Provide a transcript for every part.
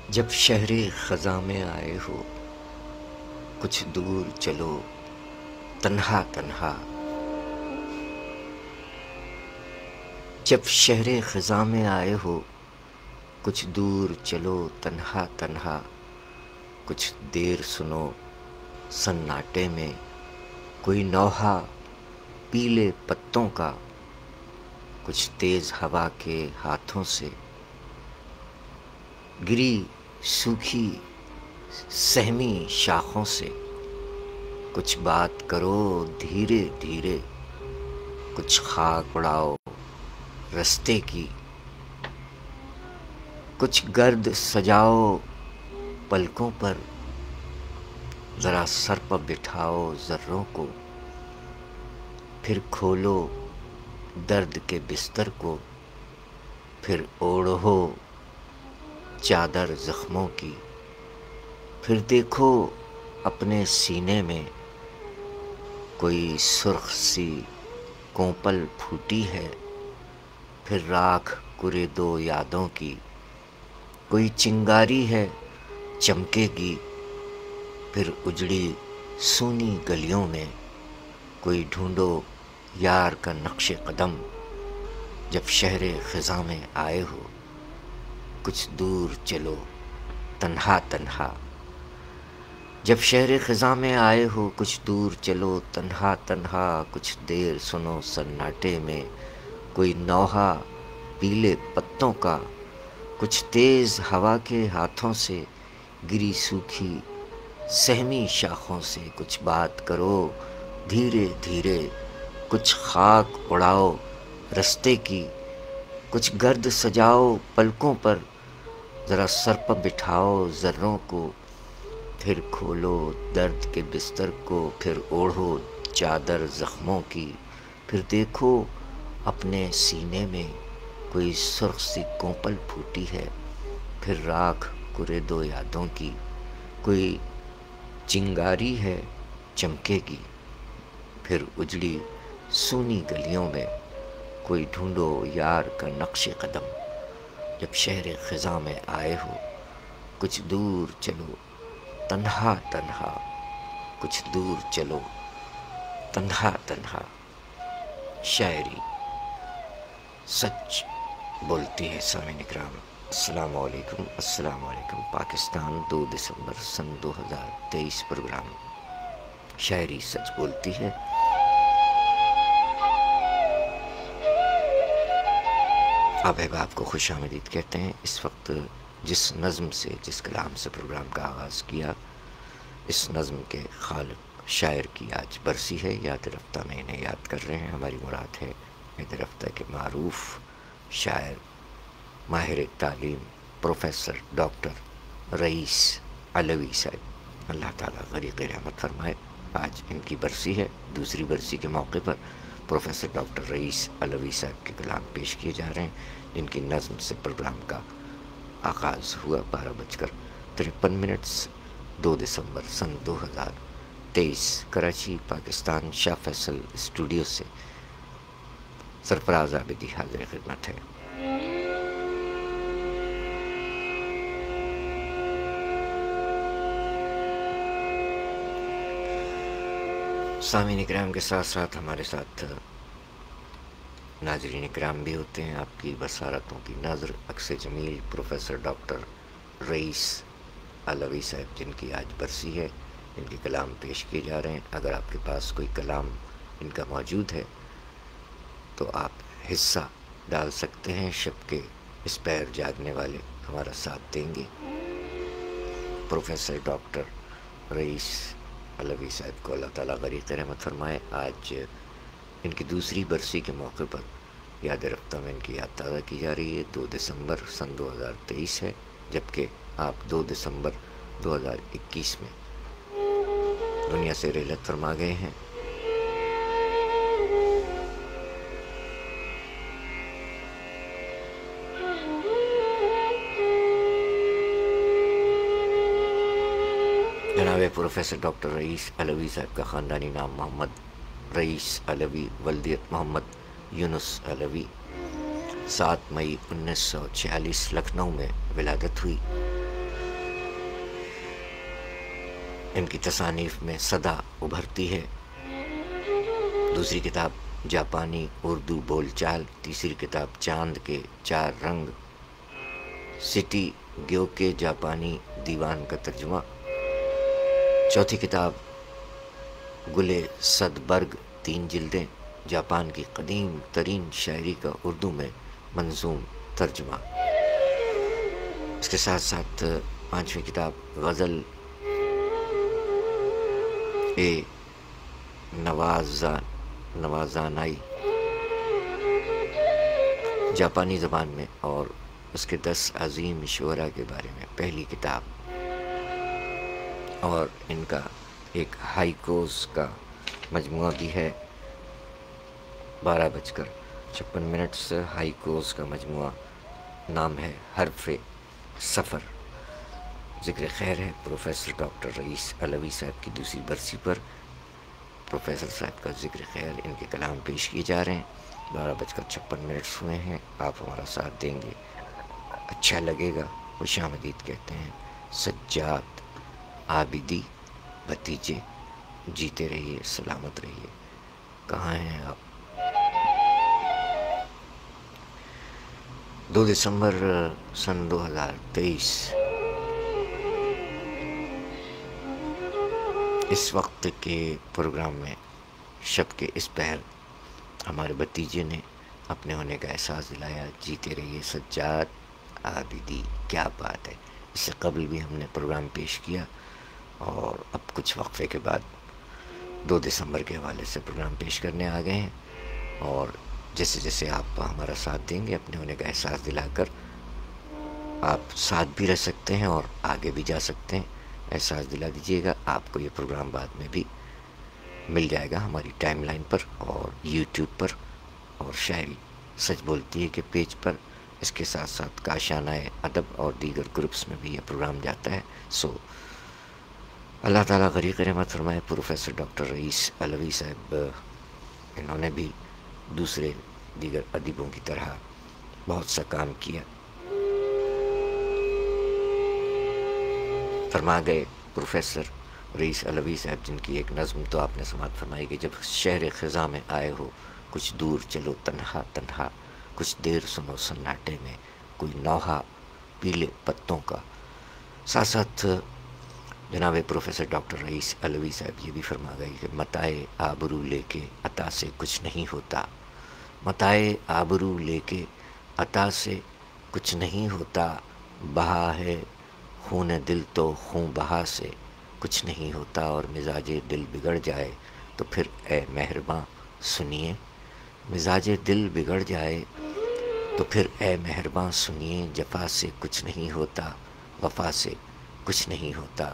جب شہر خزاں میں آئے ہو کچھ دور چلو تنہا تنہا، جب شہر خزاں میں آئے ہو کچھ دور چلو تنہا تنہا، کچھ دیر سنو سناٹے میں کوئی نوحہ پیلے پتوں کا، کچھ تیز ہوا کے ہاتھوں سے گری سوکھی سہمی شاخوں سے، کچھ بات کرو دھیرے دھیرے، کچھ خاک اڑاؤ رستے کی، کچھ گرد سجاؤ پلکوں پر، ذرا سر پر بٹھاؤ ذروں کو، پھر کھولو درد کے بستر کو، پھر اوڑھو چادر زخموں کی، پھر دیکھو اپنے سینے میں کوئی سرخ سی کونپل پھوٹی ہے، پھر راکھ کرے دو یادوں کی، کوئی چنگاری ہے چمکے گی، پھر اجڑی سونی گلیوں میں کوئی ڈھونڈو یار کا نقش قدم، جب شہر خزاں میں آئے ہو کچھ دور چلو تنہا تنہا، جب شہر خزاں میں آئے ہو کچھ دور چلو تنہا تنہا، کچھ دیر سنو سناٹے میں کوئی نوحہ پیلے پتوں کا، کچھ تیز ہوا کے ہاتھوں سے گری سوکھی سہمی شاخوں سے، کچھ بات کرو دھیرے دھیرے، کچھ خاک اڑاؤ رستے کی، کچھ گرد سجاؤ پلکوں پر، ذرا سر پر بٹھاؤ ذروں کو، پھر کھولو درد کے بستر کو، پھر اوڑھو چادر زخموں کی، پھر دیکھو اپنے سینے میں کوئی سرخ سی کونپل پھوٹی ہے، پھر راکھ کرے دو یادوں کی، کوئی چنگاری ہے چمکے گی، پھر اجڑی سونی گلیوں میں کوئی ڈھونڈو یار کا نقش قدم، جب شہر خزاں میں آئے ہو کچھ دور چلو تنہا تنہا، کچھ دور چلو تنہا تنہا۔ شاعری سچ بولتی ہے۔ سامعین اکرام السلام علیکم، السلام علیکم۔ پاکستان 2 دسمبر سن 2023 پروگرام شاعری سچ بولتی ہے۔ آپ احباب کو خوش آمدید کہتے ہیں۔ اس وقت جس نظم سے، جس کلام سے پروگرام کا آغاز کیا، اس نظم کے خالق شاعر کی آج برسی ہے۔ یاد رفتہ میں انہیں یاد کر رہے ہیں۔ ہماری مراد ہے یاد رفتہ کے معروف شاعر، ماہر تعلیم، پروفیسر ڈاکٹر رئیس علوی صاحب، اللہ تعالیٰ غریق رحمت فرمائے۔ آج ان کی برسی ہے۔ دوسری برسی کے موقع پر پروفیسر ڈاکٹر رئیس علوی صاحب کے کلام پیش کیے جا رہے ہیں، جن کی نظم سے پروگرام کا آغاز ہوا 12:53 2 دسمبر سن 2023 کراچی پاکستان شاہ فیصل اسٹوڈیو سے سرفراز عابدی حاضر خدمت ہے۔ سامعین اکرام کے ساتھ ساتھ ہمارے ساتھ ناظرین اکرام بھی ہوتے ہیں۔ آپ کی بصارتوں کی نظر عکس جمیل پروفیسر ڈاکٹر رئیس علوی صاحب، جن کی آج برسی ہے، ان کے کلام پیش کیے جا رہے ہیں۔ اگر آپ کے پاس کوئی کلام ان کا موجود ہے تو آپ حصہ ڈال سکتے ہیں۔ شب کے اس پیر جاگنے والے ہمارا ساتھ دیں گے۔ پروفیسر ڈاکٹر رئیس علوی صاحب کو اللہ تعالیٰ غریق رحمت فرمائے۔ آج ان کی دوسری برسی کے موقع پر یاد رفتہ میں ان کی یاد تازہ کی جا رہی ہے۔ 2 دسمبر سن 2023 ہے، جبکہ آپ 2 دسمبر 2021 میں دنیا سے رحلت فرما گئے ہیں۔ جناب پروفیسر ڈاکٹر رئیس علوی صاحب کا خاندانی نام محمد رئیس علوی، ولدیت محمد یونس علوی، 7 مئی 1946 لکھنؤ میں ولادت ہوئی۔ ان کی تصانیف میں صدا ابھرتی ہے۔ دوسری کتاب جاپانی اردو بول چال، تیسری کتاب چاند کے چار رنگ، سٹی گیو کے جاپانی دیوان کا ترجمہ، چوتھی کتاب گلے صد برگ، 3 جلدیں، جاپان کی قدیم ترین شاعری کا اردو میں منظوم ترجمہ۔ اس کے ساتھ ساتھ 5ویں کتاب غزل نوازانائی، جاپانی زبان میں، اور اس کے 10 عظیم شعراء کے بارے میں پہلی کتاب، اور ان کا ایک ہائیکوز کا مجموعہ بھی ہے، 12:56 ہائیکوز کا مجموعہ، نام ہے حرف سفر۔ ذکر خیر ہے پروفیسر ڈاکٹر رئیس علوی صاحب کی دوسری برسی پر، پروفیسر صاحب کا ذکر خیر، ان کے کلام پیش کیے جا رہے ہیں۔ 12:56 ہوئے ہیں، آپ ہمارا ساتھ دیں گے، اچھا لگے گا۔ خوش آمدید کہتے ہیں سجاد عابدی بھتیجے، جیتے رہیے، سلامت رہیے۔ کہاں ہیں آپ؟ 2 دسمبر سن 2023، اس وقت کے پروگرام میں شب کے اس پہر ہمارے بھتیجے نے اپنے ہونے کا احساس دلایا۔ جیتے رہیے سجاد عابدی، کیا بات ہے۔ اس سے قبل بھی ہم نے پروگرام پیش کیا، اور اب کچھ وقفے کے بعد 2 دسمبر کے حوالے سے پروگرام پیش کرنے آ گئے ہیں، اور جیسے جیسے آپ ہمارا ساتھ دیں گے، اپنے ہونے کا احساس دلا کر آپ ساتھ بھی رہ سکتے ہیں اور آگے بھی جا سکتے ہیں۔ احساس دلا دیجیے گا، آپ کو یہ پروگرام بعد میں بھی مل جائے گا ہماری ٹائم لائن پر اور یوٹیوب پر، اور شاعری سچ بولتی ہے کہ پیج پر۔ اس کے ساتھ ساتھ کاشانہ ادب اور دیگر گروپس میں بھی یہ پروگرام جاتا ہے۔ اللہ تعالیٰ غریق رحمت فرمائے پروفیسر ڈاکٹر رئیس علوی صاحب، انہوں نے بھی دوسرے دیگر ادیبوں کی طرح بہت سا کام کیا۔ فرما گئے پروفیسر رئیس علوی صاحب، جن کی ایک نظم تو آپ نے سماعت فرمائی کہ جب شہر خزاں میں آئے ہو، کچھ دور چلو تنہا تنہا، کچھ دیر سنو سناٹے میں کوئی نوحہ پیلے پتوں کا۔ ساتھ ساتھ جناب پروفیسر ڈاکٹر رئیس علوی صاحب یہ بھی فرما گئے کہ متائے آبرو لے کے عطا سے کچھ نہیں ہوتا، متائے آبرو لے کے عطا سے کچھ نہیں ہوتا، بہا ہے خون دل تو خون بہا سے کچھ نہیں ہوتا، اور مزاج دل بگڑ جائے تو پھر اے مہرباں سنیے، مزاج دل بگڑ جائے تو پھر اے مہرباں سنیے، جفا سے کچھ نہیں ہوتا، وفا سے کچھ نہیں ہوتا۔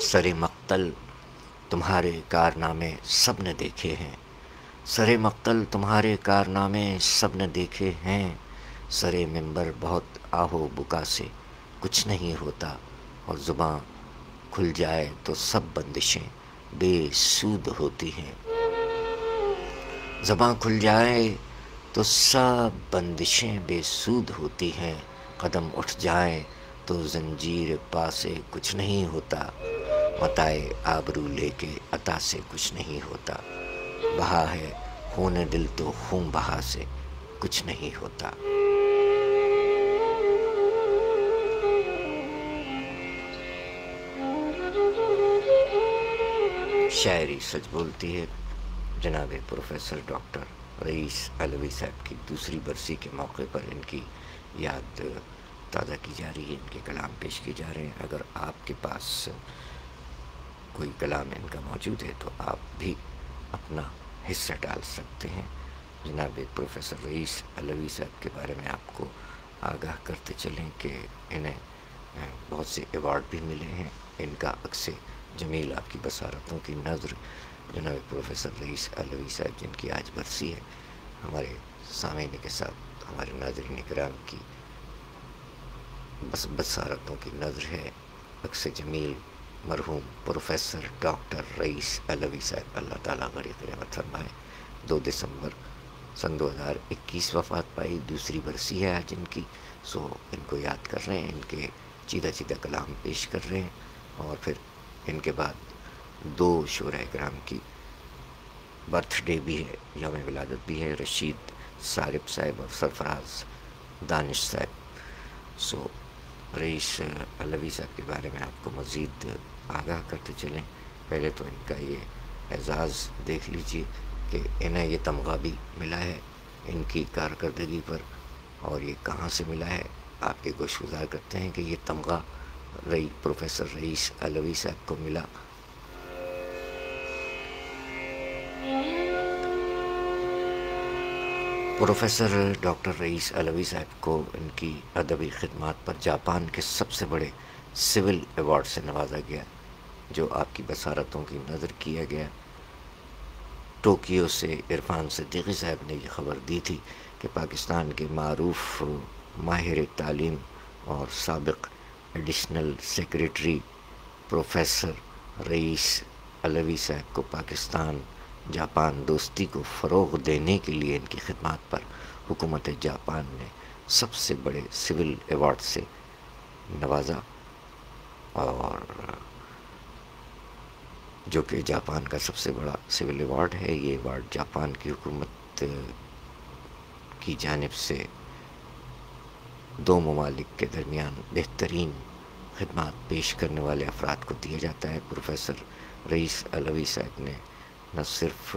سر مقتل تمہارے کارنامے سب نے دیکھے ہیں، سر مقتل تمہارے کارنامے سب نے دیکھے ہیں، سر منبر بہت آہو بکا سے کچھ نہیں ہوتا، اور زباں کھل جائے تو سب بندشیں بے سود ہوتی ہیں، زباں کھل جائے تو سب بندشیں بے سود ہوتی ہیں، قدم اٹھ جائیں تو زنجیر پا سے کچھ نہیں ہوتا، متائے آبرو لے کے عطا سے کچھ نہیں ہوتا، بہا ہے خون دل تو خون بہا سے کچھ نہیں ہوتا۔ شاعری سچ بولتی ہے جناب پروفیسر ڈاکٹر رئیس علوی صاحب کی دوسری برسی کے موقع پر ان کی یاد تازہ کی جا رہی ہے، ان کے کلام پیش کیے جا رہے ہیں۔ اگر آپ کے پاس کوئی کلام ان کا موجود ہے تو آپ بھی اپنا حصہ ڈال سکتے ہیں۔ جناب پروفیسر رئیس علوی صاحب کے بارے میں آپ کو آگاہ کرتے چلیں کہ انہیں بہت سے ایوارڈ بھی ملے ہیں۔ ان کا عکس جمیل آپ کی بصارتوں کی نظر، جناب پروفیسر رئیس علوی صاحب جن کی آج برسی ہے، ہمارے سامعین کے ساتھ ہمارے ناظرین کرام کی بصارتوں کی نظر ہے عکس جمیل مرحوم پروفیسر ڈاکٹر رئیس علوی صاحب، اللہ تعالیٰ غریق رحمت فرمائے۔ 2 دسمبر سن 2021 وفات پائی، دوسری برسی ہے آج ان کی، ان کو یاد کر رہے ہیں۔ ان کے چیدہ چیدہ کلام پیش کر رہے ہیں، اور پھر ان کے بعد 2 شعراء کرام کی برتھ ڈے بھی ہے، یوم ولادت بھی ہے، رشید صارف صاحب اور سرفراز دانش صاحب۔ سو رئیس علوی صاحب کے بارے میں آپ کو مزید آگاہ کرتے چلیں۔ پہلے تو ان کا یہ اعزاز دیکھ لیجئے کہ انہیں یہ تمغہ بھی ملا ہے ان کی کارکردگی پر، اور یہ کہاں سے ملا ہے۔ آپ کے گوشگزار کرتے ہیں کہ یہ تمغہ پروفیسر رئیس علوی صاحب کو ملا پروفیسر ڈاکٹر رئیس علوی صاحب کو ان کی ادبی خدمات پر جاپان کے سب سے بڑے سول ایوارڈ سے نوازا گیا، جو آپ کی بصارتوں کی نظر کیا گیا۔ ٹوکیو سے عرفان صدیقی صاحب نے یہ خبر دی تھی کہ پاکستان کے معروف ماہر تعلیم اور سابق ایڈیشنل سیکریٹری پروفیسر رئیس علوی صاحب کو پاکستان جاپان دوستی کو فروغ دینے کے لیے ان کی خدمات پر حکومت جاپان نے سب سے بڑے سول ایوارڈ سے نوازا، اور جو کہ جاپان کا سب سے بڑا سول ایوارڈ ہے۔ یہ ایوارڈ جاپان کی حکومت کی جانب سے 2 ممالک کے درمیان بہترین خدمات پیش کرنے والے افراد کو دیا جاتا ہے۔ پروفیسر رئیس علوی صاحب نے نہ صرف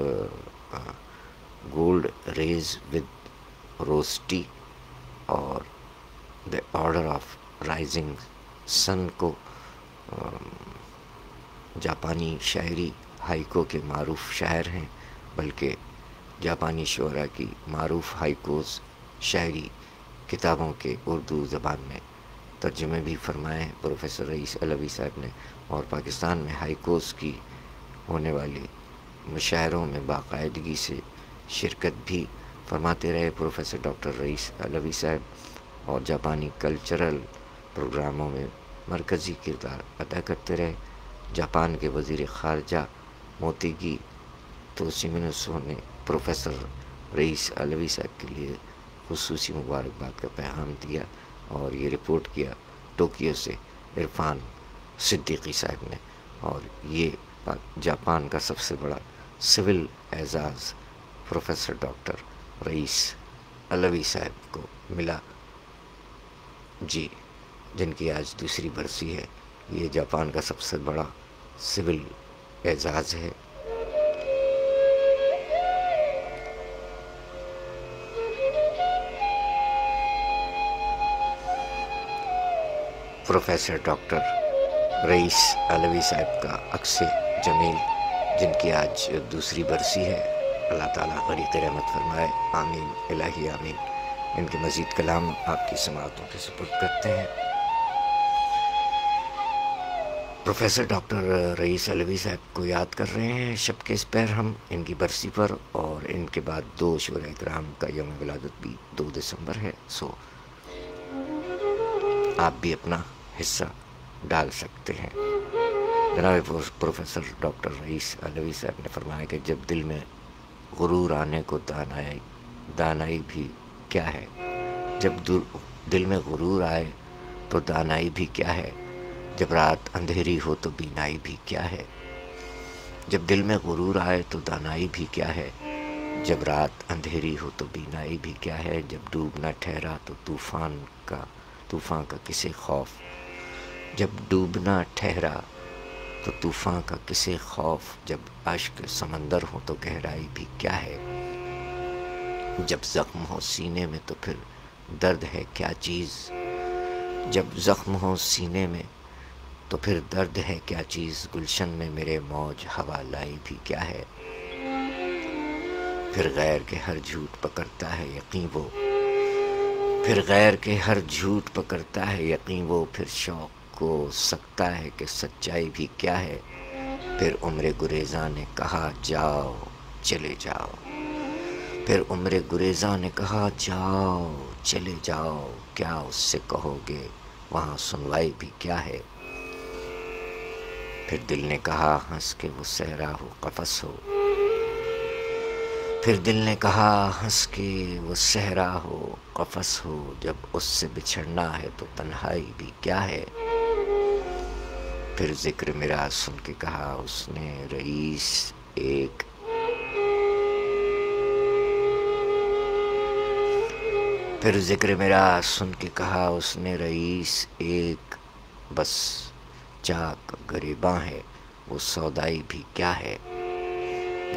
گولڈ ریز ود روسٹی اور دی آرڈر آف رائزنگ سن کو جاپانی شاعری ہائیکو کے معروف شاعر ہیں، بلکہ جاپانی شعراء کی معروف ہائیکوز شاعری کتابوں کے اردو زبان میں ترجمے بھی فرمائے ہیں پروفیسر رئیس علوی صاحب نے، اور پاکستان میں ہائیکوز کی ہونے والی مشاعروں میں باقاعدگی سے شرکت بھی فرماتے رہے پروفیسر ڈاکٹر رئیس علوی صاحب، اور جاپانی کلچرل پروگراموں میں مرکزی کردار ادا کرتے رہے۔ جاپان کے وزیر خارجہ موتیگی توشیمینوسو نے پروفیسر رئیس علوی صاحب کے لیے خصوصی مبارکباد کا پیغام دیا، اور یہ رپورٹ کیا ٹوکیو سے عرفان صدیقی صاحب نے، اور یہ جاپان کا سب سے بڑا سول اعزاز پروفیسر ڈاکٹر رئیس علوی صاحب کو ملا، جی، جن کی آج دوسری برسی ہے۔ یہ جاپان کا سب سے بڑا سول اعزاز ہے۔ پروفیسر ڈاکٹر رئیس علوی صاحب کا عکس جمیل، جن کی آج دوسری برسی ہے، اللہ تعالیٰ غریق رحمت فرمائے، آمین الہی آمین۔ ان کے مزید کلام آپ کی سماعتوں کے سپرد کرتے ہیں۔ پروفیسر ڈاکٹر رئیس علوی صاحب کو یاد کر رہے ہیں شب کے اس پہر ہم ان کی برسی پر، اور ان کے بعد 2 شعراء کرام کا یوم ولادت بھی 2 دسمبر ہے۔ سو آپ بھی اپنا حصہ ڈال سکتے ہیں۔ جناب پروفیسر ڈاکٹر رئیس علوی صاحب نے فرمایا کہ جب دل میں غرور آنے کو دانائی بھی کیا ہے، جب دل میں غرور آئے تو دانائی بھی کیا ہے، جب رات اندھیری ہو تو بینائی بھی کیا ہے، جب دل میں غرور آئے تو دانائی بھی کیا ہے، جب رات اندھیری ہو تو بینائی بھی کیا ہے، جب ڈوبنا ٹھہرا تو طوفان کا کسے خوف، جب ڈوبنا ٹھہرا تو طوفان کا کسے خوف، جب اشک سمندر ہو تو گہرائی بھی کیا ہے، جب زخم ہو سینے میں تو پھر درد ہے کیا چیز، جب زخم ہو سینے میں تو پھر درد ہے کیا چیز، گلشن میں میرے موج ہوا لائی بھی کیا ہے، پھر غیر کے ہر جھوٹ پکڑتا ہے یقین وہ، پھر غیر کے ہر جھوٹ پکڑتا ہے یقین وہ، پھر شوق کو سکتا ہے کہ سچائی بھی کیا ہے، پھر عمر گریزاں نے کہا جاؤ چلے جاؤ، پھر عمر گریزاں نے کہا جاؤ چلے جاؤ، کیا اس سے کہو گے وہاں سنوائی بھی کیا ہے، پھر دل نے کہا ہنس کے وہ صحرا ہو قفس ہو، پھر دل نے کہا ہنس کے وہ صحرا ہو قفس ہو، جب اس سے بچھڑنا ہے تو تنہائی بھی کیا ہے۔ پھر ذکر میرا سن کے کہا اس نے رئیس ایک پھر ذکر میرا سن کے کہا اس نے رئیس ایک بس چاک گریباں ہے، وہ سودائی بھی کیا ہے۔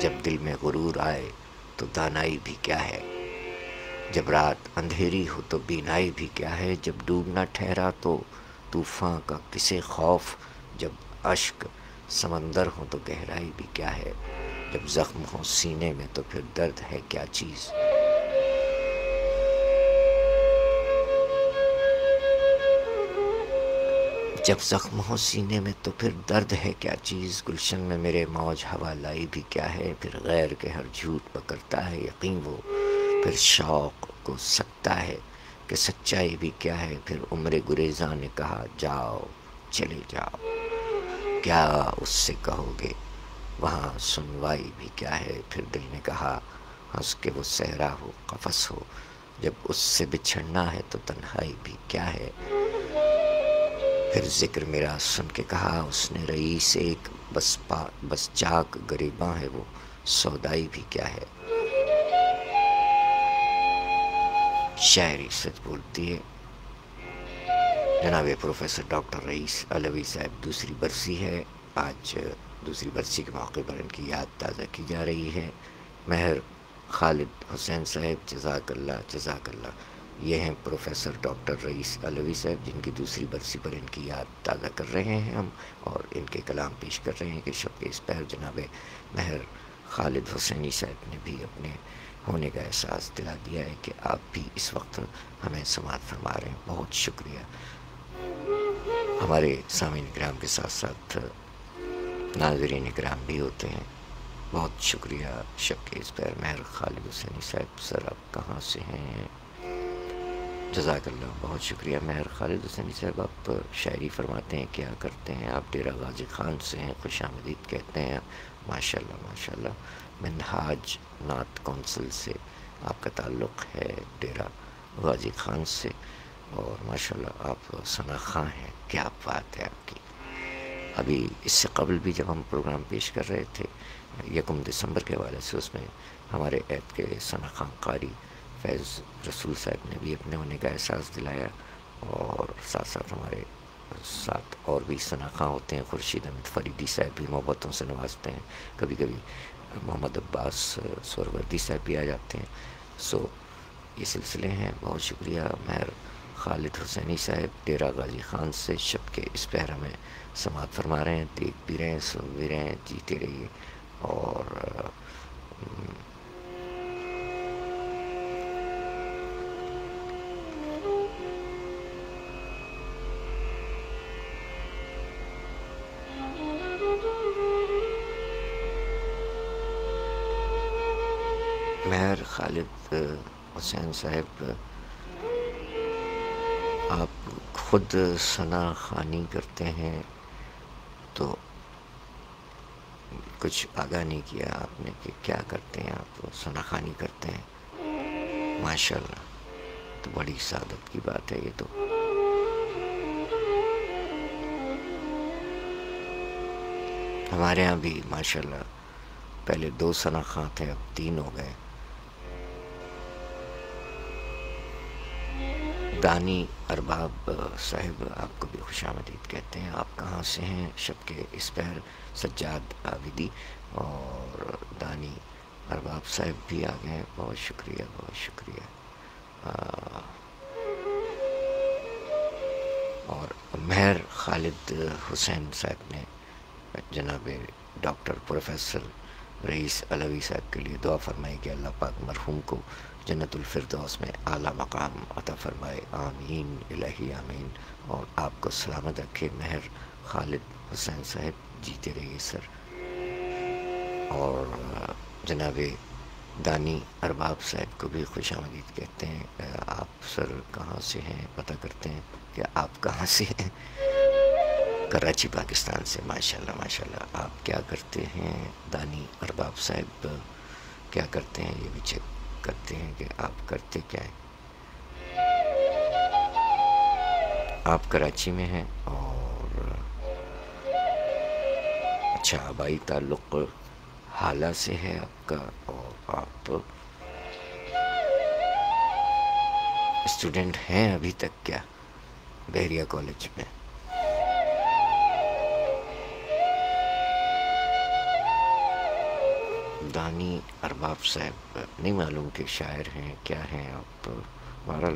جب دل میں غرور آئے تو دانائی بھی کیا ہے۔ جب رات اندھیری ہو تو بینائی بھی کیا ہے۔ جب ڈوبنا ٹھہرا تو طوفان کا کسے خوف۔ جب اشک سمندر ہو تو گہرائی بھی کیا ہے۔ جب زخم ہو سینے میں تو پھر درد ہے کیا چیز۔ جب زخم ہو سینے میں تو پھر درد ہے کیا چیز۔ گلشن میں میرے موج ہوا لائی بھی کیا ہے۔ پھر غیر کے ہر جھوٹ پہ کرتا ہے یقین وہ، پھر شوق کو سکتا ہے کہ سچائی بھی کیا ہے۔ پھر عمر گریزاں نے کہا جاؤ چلے جاؤ، کیا اس سے کہو گے وہاں سنوائی بھی کیا ہے۔ پھر دل نے کہا ہنس کے وہ صحرا ہو قفس ہو، جب اس سے بچھڑنا ہے تو تنہائی بھی کیا ہے۔ پھر ذکر میرا سن کے کہا اس نے رئیس ایک بس چاک گریباں ہے، وہ سودائی بھی کیا ہے۔ شاعری سچ بولتی ہے۔ جناب پروفیسر ڈاکٹر رئیس علوی صاحب دوسری برسی ہے، آج دوسری برسی کے موقع پر ان کی یاد تازہ کی جا رہی ہے۔ مہر خالد حسین صاحب جزاک اللہ جزاک اللہ، یہ ہیں پروفیسر ڈاکٹر رئیس علوی صاحب جن کی دوسری برسی پر ان کی یاد تازہ کر رہے ہیں ہم، اور ان کے کلام پیش کر رہے ہیں کہ شب کے اس پہر جناب مہر خالد حسینی صاحب نے بھی اپنے ہونے کا احساس دلا دیا ہے کہ آپ بھی اس وقت ہمیں سماعت فرما رہے ہیں۔ بہت شکریہ۔ ہمارے سامعین کرام کے ساتھ ساتھ ناظرین کرام بھی ہوتے ہیں۔ بہت شکریہ شب کے اس پہر مہر خالد حسینی صاحب، سر آپ کہاں سے ہیں؟ جزاک اللہ، بہت شکریہ مہر خالد حسینی صاحب، آپ شاعری فرماتے ہیں، کیا کرتے ہیں آپ؟ ڈیرہ غازی خان سے ہیں، خوش آمدید کہتے ہیں، ماشاءاللہ ماشاءاللہ۔ منہاج نعت کونسل سے آپ کا تعلق ہے، ڈیرہ غازی خان سے، اور ماشاءاللہ آپ ثنا خواں ہیں، کیا بات ہے آپ کی۔ ابھی اس سے قبل بھی جب ہم پروگرام پیش کر رہے تھے 1 دسمبر کے حوالے سے، اس میں ہمارے عید کے ثنا خواں قاری فیض رسول صاحب نے بھی اپنے ہونے کا احساس دلایا، اور ساتھ ساتھ ہمارے ساتھ اور بھی ثنا خواں ہوتے ہیں۔ خورشید احمد فریدی صاحب بھی محبتوں سے نوازتے ہیں، کبھی کبھی محمد عباس سوروردی صاحب بھی آ جاتے ہیں۔ سو یہ سلسلے ہیں۔ بہت شکریہ مہر خالد حسینی صاحب ڈیرہ غازی خان سے، شب کے اس پہر میں سماعت فرما رہے ہیں، دیکھ بھی رہے ہیں، سن بھی رہے ہیں، جیتے رہیے۔ اور مہر خالد حسین صاحب، آپ خود ثنا خوانی کرتے ہیں تو کچھ آگاہ نہیں کیا آپ نے کہ کیا کرتے ہیں آپ؟ ثنا خوانی کرتے ہیں، ماشاءاللہ، تو بڑی سعادت کی بات ہے یہ تو۔ ہمارے ہاں بھی ماشاءاللہ پہلے 2 ثنا خواں تھے، اب 3 ہو گئے۔ دانی ارباب صاحب آپ کو بھی خوش آمدید کہتے ہیں، آپ کہاں سے ہیں؟ شب کے اس پہر سجاد عابدی اور دانی ارباب صاحب بھی آ گئے ہیں، بہت شکریہ بہت شکریہ۔ اور مہر خالد حسین صاحب نے جناب ڈاکٹر پروفیسر رئیس علوی صاحب کے لیے دعا فرمائی کہ اللہ پاک مرحوم کو جنت الفردوس میں اعلیٰ مقام عطا فرمائے، آمین الہی آمین، اور آپ کو سلامت رکھے مہر خالد حسین صاحب، جیتے رہیے سر۔ اور جناب دانی ارباب صاحب کو بھی خوش آمدید کہتے ہیں، آپ سر کہاں سے ہیں؟ پتہ کرتے ہیں کہ آپ کہاں سے ہیں؟ کراچی پاکستان سے، ماشاءاللہ ماشاءاللہ۔ آپ کیا کرتے ہیں دانی ارباب صاحب؟ کیا کرتے ہیں یہ بھی چیک کرتے ہیں کہ آپ کرتے کیا ہیں. آپ کراچی میں ہیں اور اچھا آبائی تعلق حالہ سے ہے آپ کا، اور آپ اسٹوڈنٹ ہیں ابھی تک کیا بحریہ کالج میں؟ دانی ارباب صاحب نہیں معلوم کہ شاعر ہیں کیا ہیں آپ. بہرحال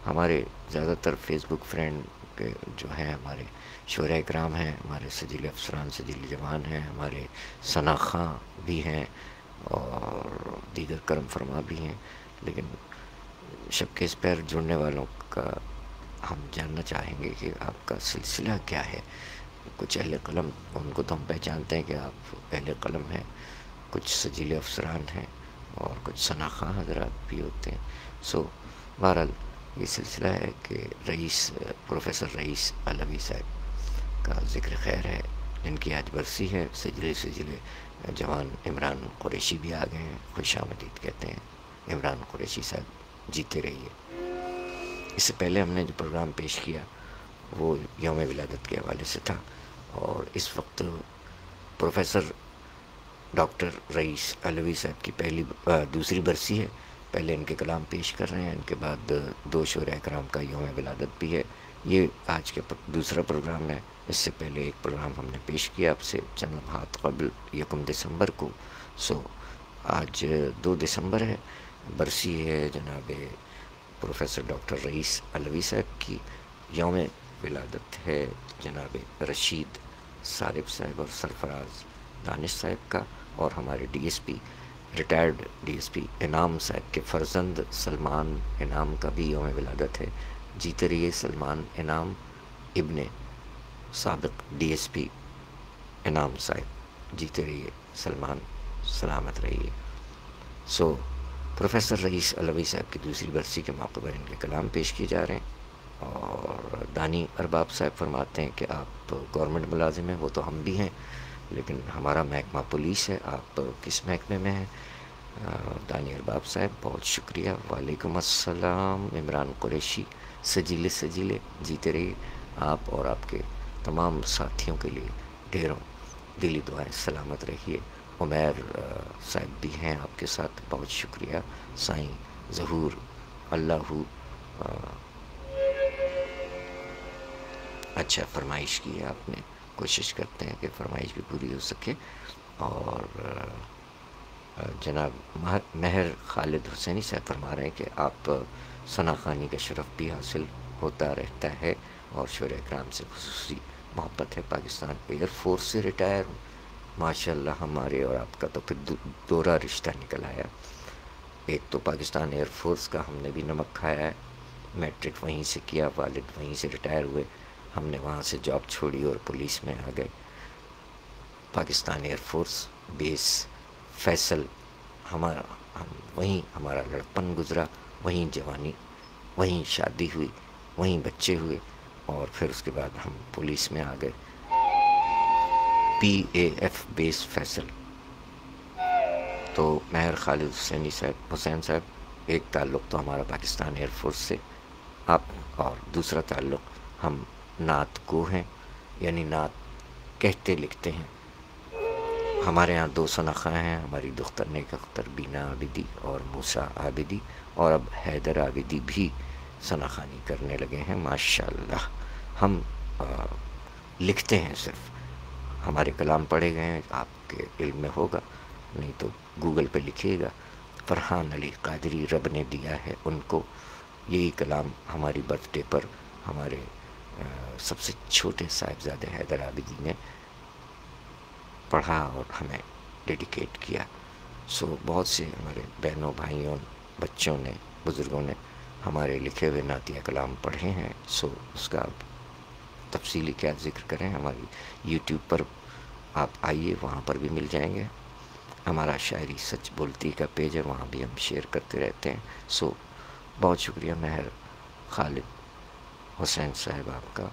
ہمارے زیادہ تر فیس بک فرینڈ کے جو ہیں ہمارے شعراء اکرام ہیں، ہمارے سجیل افسران سجیل جوان ہیں، ہمارے ثنا خاں بھی ہیں اور دیگر کرم فرما بھی ہیں. لیکن شب کے اس پیر جڑنے والوں کا ہم جاننا چاہیں گے کہ آپ کا سلسلہ کیا ہے. کچھ اہل قلم، ان کو تو ہم پہچانتے ہیں کہ آپ اہل قلم ہیں، کچھ سجیل افسران ہیں اور کچھ ثنا خاں حضرات بھی ہوتے ہیں. بہرحال یہ سلسلہ ہے کہ پروفیسر رئیس علوی صاحب کا ذکر خیر ہے، جن کی آج برسی ہے. سجلے جوان عمران قریشی بھی آ گئے ہیں، خوش آمدید کہتے ہیں عمران قریشی صاحب، جیتے رہیے. اس سے پہلے ہم نے جو پروگرام پیش کیا وہ یوم ولادت کے حوالے سے تھا، اور اس وقت پروفیسر ڈاکٹر رئیس علوی صاحب کی دوسری برسی ہے. پہلے ان کے کلام پیش کر رہے ہیں، ان کے بعد 2 شعراء کرام کا یوم ولادت بھی ہے. یہ آج کے دوسرا پروگرام ہے. اس سے پہلے ایک پروگرام ہم نے پیش کیا آپ سے چند لمحات قبل 1 دسمبر کو. آج 2 دسمبر ہے، برسی ہے جناب پروفیسر ڈاکٹر رئیس علوی صاحب کی. یوم ولادت ہے جناب رشید صارف صاحب اور سرفراز دانش صاحب کا، اور ہمارے D S P retired D S P انعام صاحب کے فرزند سلمان انعام کا بھی یوم ولادت ہے. جیتے رہیے سلمان انعام ابن سابق ڈی ایس پی انعام صاحب، جیتے رہیے سلمان، سلامت رہیے. پروفیسر رئیس علوی صاحب کی دوسری برسی کے موقع پر ان کے کلام پیش کیے جا رہے ہیں. اور دانی ارباب صاحب فرماتے ہیں کہ آپ گورنمنٹ ملازم ہیں، وہ تو ہم بھی ہیں، لیکن ہمارا محکمہ پولیس ہے. آپ کس محکمے میں ہیں؟ دانی ارباب صاحب بہت شکریہ. وعلیکم السلام عمران قریشی، سجیلے جیتے رہیے. آپ اور آپ کے تمام ساتھیوں کے لیے ڈھیروں دلی دعائیں، سلامت رہیے. عمیر صاحب بھی ہیں آپ کے ساتھ، بہت شکریہ. سائیں ظہور اللہ اچھا فرمائش کی ہے آپ نے، کوشش کرتے ہیں کہ فرمائش بھی پوری ہو سکے. اور جناب مہر خالد حسینی صاحب فرما رہے ہیں کہ آپ ثنا خوانی کا شرف بھی حاصل ہوتا رہتا ہے، اور شعراء اکرام سے خصوصی محبت ہے. پاکستان ایئر فورس سے ریٹائر ہوں، ماشاء اللہ. ہمارے اور آپ کا تو پھر دوہرا رشتہ نکل آیا. ایک تو پاکستان ایئر فورس کا ہم نے بھی نمک کھایا ہے، میٹرک وہیں سے کیا، والد وہیں سے ریٹائر ہوئے، ہم نے وہاں سے جاب چھوڑی اور پولیس میں آ گئے. پاکستان ایئر فورس بیس فیصل، ہم وہیں ہمارا لڑکپن گزرا، وہیں جوانی، وہیں شادی ہوئی، وہیں بچے ہوئے، اور پھر اس کے بعد ہم پولیس میں آ گئے. PAF بیس فیصل. تو مہر خالد حسین صاحب، ایک تعلق تو ہمارا پاکستان ایئر فورس سے آپ، اور دوسرا تعلق ہم نعت گو ہیں، یعنی نعت کہتے لکھتے ہیں. ہمارے یہاں 2 ثنا خاں ہیں، ہماری دختر نیک اختر بینا عابدی اور موسیٰ عابدی، اور اب حیدر عابدی بھی ثنا خوانی کرنے لگے ہیں. ماشاء اللہ. ہم لکھتے ہیں، صرف ہمارے کلام پڑھے گئے ہیں، آپ کے علم میں ہوگا، نہیں تو گوگل پہ لکھیے گا. فرحان علی قادری رب نے دیا ہے ان کو. یہی کلام ہماری برتھ ڈے پر ہمارے سب سے چھوٹے صاحبزادے حیدر عابدی نے پڑھا اور ہمیں ڈیڈیکیٹ کیا. بہت سے ہمارے بہنوں، بھائیوں، بچوں نے، بزرگوں نے ہمارے لکھے ہوئے نعتیہ کلام پڑھے ہیں. اس کا آپ تفصیلی کیا ذکر کریں. ہماری یوٹیوب پر آپ آئیے، وہاں پر بھی مل جائیں گے. ہمارا شاعری سچ بولتی کا پیج ہے، وہاں بھی ہم شیئر کرتے رہتے ہیں. بہت شکریہ مہر خالد حسین صاحب آپ کا.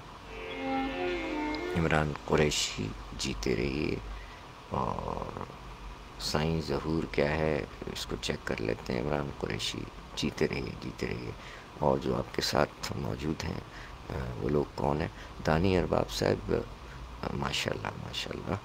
عمران قریشی، جیتے رہیے. اور سائیں ظہور کیا ہے اس کو چیک کر لیتے ہیں. عمران قریشی جیتے رہیے جیتے رہیے. اور جو آپ کے ساتھ موجود ہیں وہ لوگ کون ہیں؟ دانی ارباب صاحب، ماشاء اللہ ماشاء اللہ.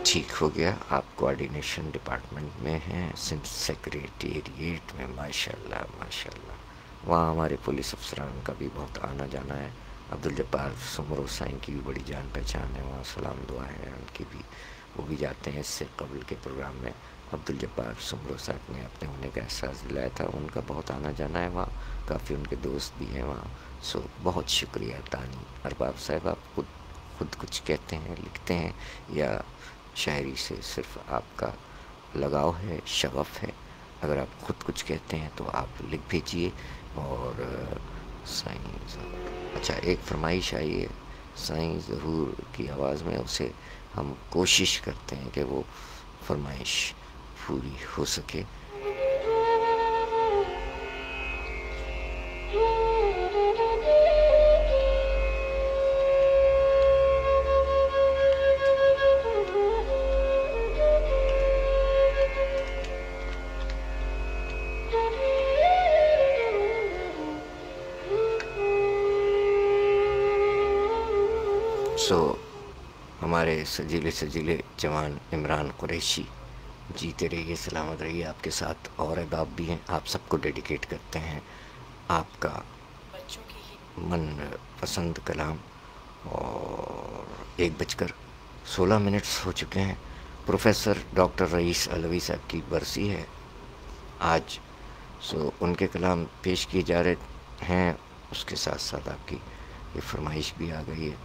ٹھیک ہو گیا. آپ کوآرڈینیشن ڈپارٹمنٹ میں ہیں، سیکریٹریٹ میں. ماشاء اللہ ماشاء اللہ. وہاں ہمارے پولیس افسران کا بھی بہت آنا جانا ہے. عبدالجبار سمرو سائیں کی بھی بڑی جان پہچان ہے وہاں. سلام دعا ہے ان کی بھی، وہ بھی جاتے ہیں. اس سے قبل کے پروگرام میں عبدالجبار سمرو صاحب نے اپنے ہونے کا احساس دلایا تھا. ان کا بہت آنا جانا ہے وہاں، کافی ان کے دوست بھی ہیں وہاں. سو بہت شکریہ دانی ارباب صاحب. آپ خود کچھ کہتے ہیں، لکھتے ہیں، یا شاعری سے صرف آپ کا لگاؤ ہے، شغف ہے؟ اگر آپ خود کچھ کہتے ہیں تو آپ لکھ بھیجیے. اور سائیں ظہور، اچھا ایک فرمائش آئی ہے سائیں ظہور کی آواز میں، اسے ہم کوشش کرتے ہیں کہ وہ فرمائش پوری ہو سکے. ہمارے سجیلے جوان عمران قریشی جیتے رہیے، سلامت رہیے. آپ کے ساتھ اور احباب بھی ہیں. آپ سب کو ڈیڈیکیٹ کرتے ہیں آپ کا من پسند کلام. اور 1:16 ہو چکے ہیں. پروفیسر ڈاکٹر رئیس علوی صاحب کی برسی ہے آج. ان کے کلام پیش کیے جا رہے ہیں. اس کے ساتھ ساتھ آپ کی یہ فرمائش بھی آ گئی ہے.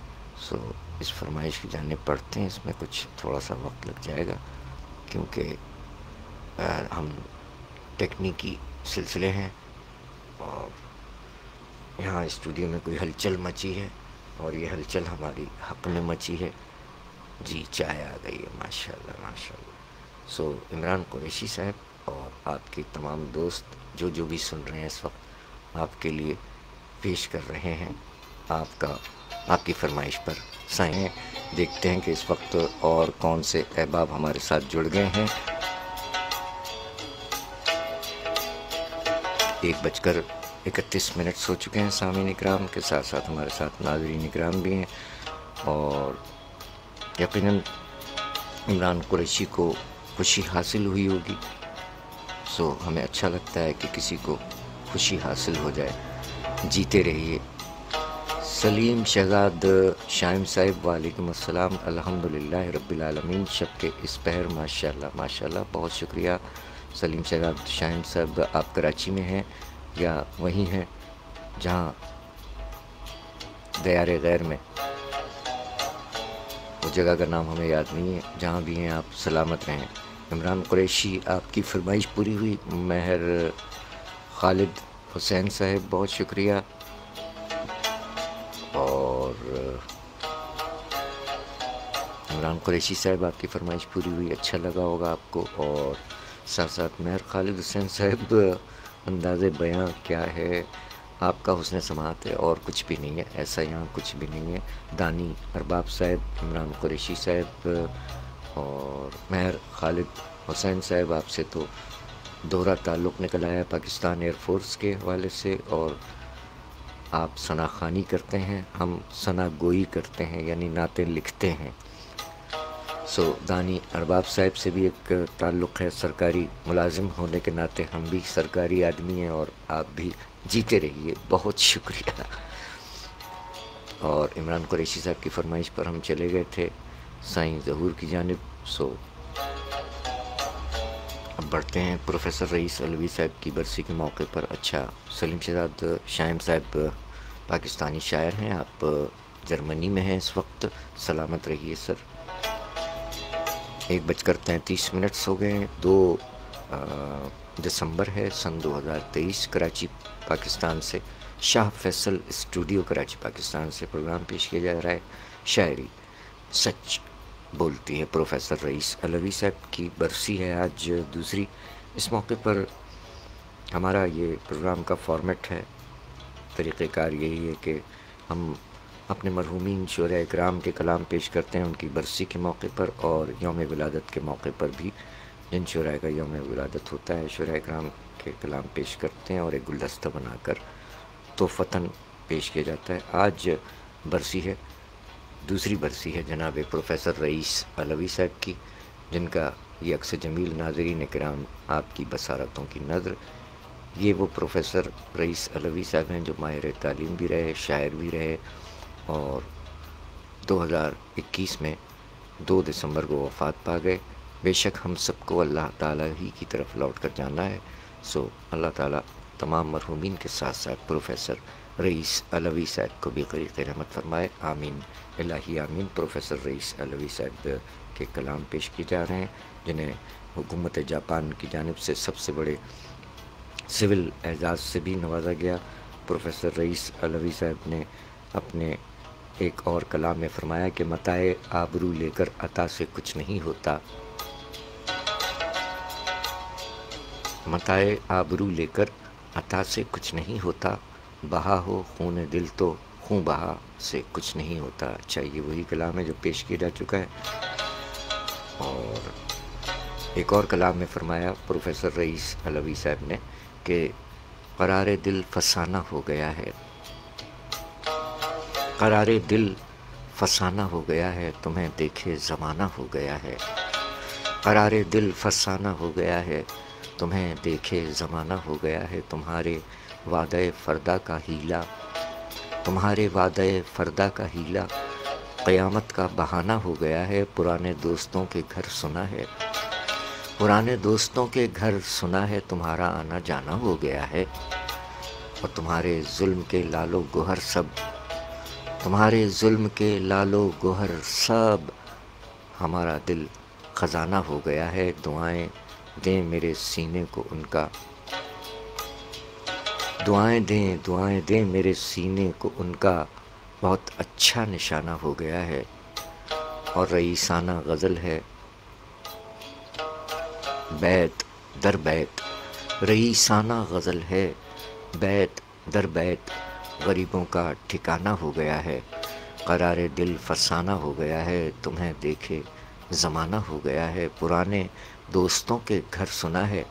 اس فرمائش کی جانب پڑھتے ہیں. اس میں کچھ تھوڑا سا وقت لگ جائے گا کیونکہ ہم ٹیکنیکی سلسلے ہیں اور یہاں اسٹوڈیو میں کوئی ہلچل مچی ہے اور یہ ہلچل ہماری حق میں مچی ہے. جی چائے آ گئی ہے، ماشاء اللہ ماشاء اللہ. عمران قریشی صاحب اور آپ کے تمام دوست جو بھی سن رہے ہیں اس وقت، آپ کے لیے پیش کر رہے ہیں آپ کی فرمائش پر سائیں. دیکھتے ہیں کہ اس وقت اور کون سے احباب ہمارے ساتھ جڑ گئے ہیں. 1:31 ہو چکے ہیں. سامعین اکرام کے ساتھ ساتھ ہمارے ساتھ ناظرین اکرام بھی ہیں. اور یقیناً عمران قریشی کو خوشی حاصل ہوئی ہوگی. ہمیں اچھا لگتا ہے کہ کسی کو خوشی حاصل ہو جائے. جیتے رہیے. سلیم شہزاد شائم صاحب، وعلیکم السلام. الحمدللہ رب العالمین. شب کے اس پہر ماشاء اللہ ماشاء اللہ. بہت شکریہ سلیم شہزاد شائم صاحب. آپ کراچی میں ہیں یا وہیں ہیں جہاں دیار غیر میں، وہ جگہ کا نام ہمیں یاد نہیں ہے. جہاں بھی ہیں آپ سلامت رہیں. عمران قریشی آپ کی فرمائش پوری ہوئی. مہر خالد حسین صاحب بہت شکریہ. اور عمران قریشی صاحب آپ کی فرمائش پوری ہوئی، اچھا لگا ہوگا آپ کو. اور ساتھ ساتھ مہر خالد حسین صاحب، انداز بیاں کیا ہے آپ کا، حسن سماعت ہے اور کچھ بھی نہیں ہے. ایسا یہاں کچھ بھی نہیں ہے. دانی ارباب صاحب، عمران قریشی صاحب اور مہر خالد حسین صاحب، آپ سے تو دوہرا تعلق نکل آیا پاکستان ایئر فورس کے حوالے سے. اور آپ ثنا خوانی کرتے ہیں، ہم ثنا گوئی کرتے ہیں، یعنی نعتیں لکھتے ہیں. دانی ارباب صاحب سے بھی ایک تعلق ہے سرکاری ملازم ہونے کے ناطے. ہم بھی سرکاری آدمی ہیں اور آپ بھی. جیتے رہیے. بہت شکریہ. اور عمران قریشی صاحب کی فرمائش پر ہم چلے گئے تھے سائیں ظہور کی جانب. اب بڑھتے ہیں پروفیسر رئیس علوی صاحب کی برسی کے موقع پر. اچھا، سلیم شہزاد شائم صاحب پاکستانی شاعر ہیں، آپ جرمنی میں ہیں اس وقت. سلامت رہیے سر. 1:33 ہو گئے ہیں. 2 دسمبر ہے سن 2023. کراچی پاکستان سے، شاہ فیصل اسٹوڈیو کراچی پاکستان سے پروگرام پیش کیا جا رہا ہے. شاعری سچ بولتی ہے. پروفیسر رئیس علوی صاحب کی برسی ہے آج دوسری. اس موقع پر ہمارا یہ پروگرام کا فارمیٹ ہے، طریقہ کار یہی ہے کہ ہم اپنے مرحومین شہداء کرام کے کلام پیش کرتے ہیں ان کی برسی کے موقع پر اور یوم ولادت کے موقع پر بھی، جن شہداء کا یوم ولادت ہوتا ہے شہداء کرام کے کلام پیش کرتے ہیں اور ایک گلدستہ بنا کر تحفتاً پیش کیا جاتا ہے۔ آج برسی ہے، دوسری برسی ہے جناب پروفیسر رئیس علوی صاحب کی، جن کا یہ عکس جمیل ناظرین کرام آپ کی بصارتوں کی نظر، یہ وہ پروفیسر رئیس علوی صاحب ہیں جو ماہر تعلیم بھی رہے، شاعر بھی رہے، اور 2021 میں 2 دسمبر کو وفات پا گئے۔ بے شک ہم سب کو اللہ تعالیٰ ہی کی طرف لوٹ کر جانا ہے، سو اللہ تعالیٰ تمام مرحومین کے ساتھ ساتھ پروفیسر رئیس علوی صاحب کو بھی غریق رحمت فرمائے، آمین الہی آمین۔ پروفیسر رئیس علوی صاحب کے کلام پیش کیے جا رہے ہیں، جنہیں حکومت جاپان کی جانب سے سب سے بڑے سول اعزاز سے بھی نوازا گیا۔ پروفیسر رئیس علوی صاحب نے اپنے ایک اور کلام میں فرمایا کہ متاع آبرو لے کر عطا سے کچھ نہیں ہوتا، متاع آبرو لے کر عطا سے کچھ نہیں ہوتا، بہا ہو خون دل تو خون بہا سے کچھ نہیں ہوتا۔ اچھا، یہ وہی کلام ہے جو پیش کیا جا چکا ہے۔ اور ایک اور کلام میں فرمایا پروفیسر رئیس علوی صاحب نے کہ قرار دل فسانہ ہو گیا ہے، قرار دل فسانہ ہو گیا ہے، تمہیں دیکھے زمانہ ہو گیا ہے، قرار دل فسانہ ہو گیا ہے، تمہیں دیکھے زمانہ ہو گیا ہے، تمہارے وعدہ فردا کا ہیلا، تمہارے وعدہ فردا کا ہیلا قیامت کا بہانہ ہو گیا ہے، پرانے دوستوں کے گھر سنا ہے، پرانے دوستوں کے گھر سنا ہے، تمہارا آنا جانا ہو گیا ہے، اور تمہارے ظلم کے لال و گوہر سب، تمہارے ظلم کے لال و گوہر سب، ہمارا دل خزانہ ہو گیا ہے، دعائیں دیں میرے سینے کو ان کا، دعائیں دیں میرے سینے کو ان کا، بہت اچھا نشانہ ہو گیا ہے۔ اور رئیسانہ غزل ہے بیت در بیت، رئیسانہ غزل ہے بیت در بیت، غریبوں کا ٹھکانہ ہو گیا ہے، قرار دل فسانہ ہو گیا ہے، تمہیں دیکھے زمانہ ہو گیا ہے، پرانے دوستوں کے گھر سنا ہے،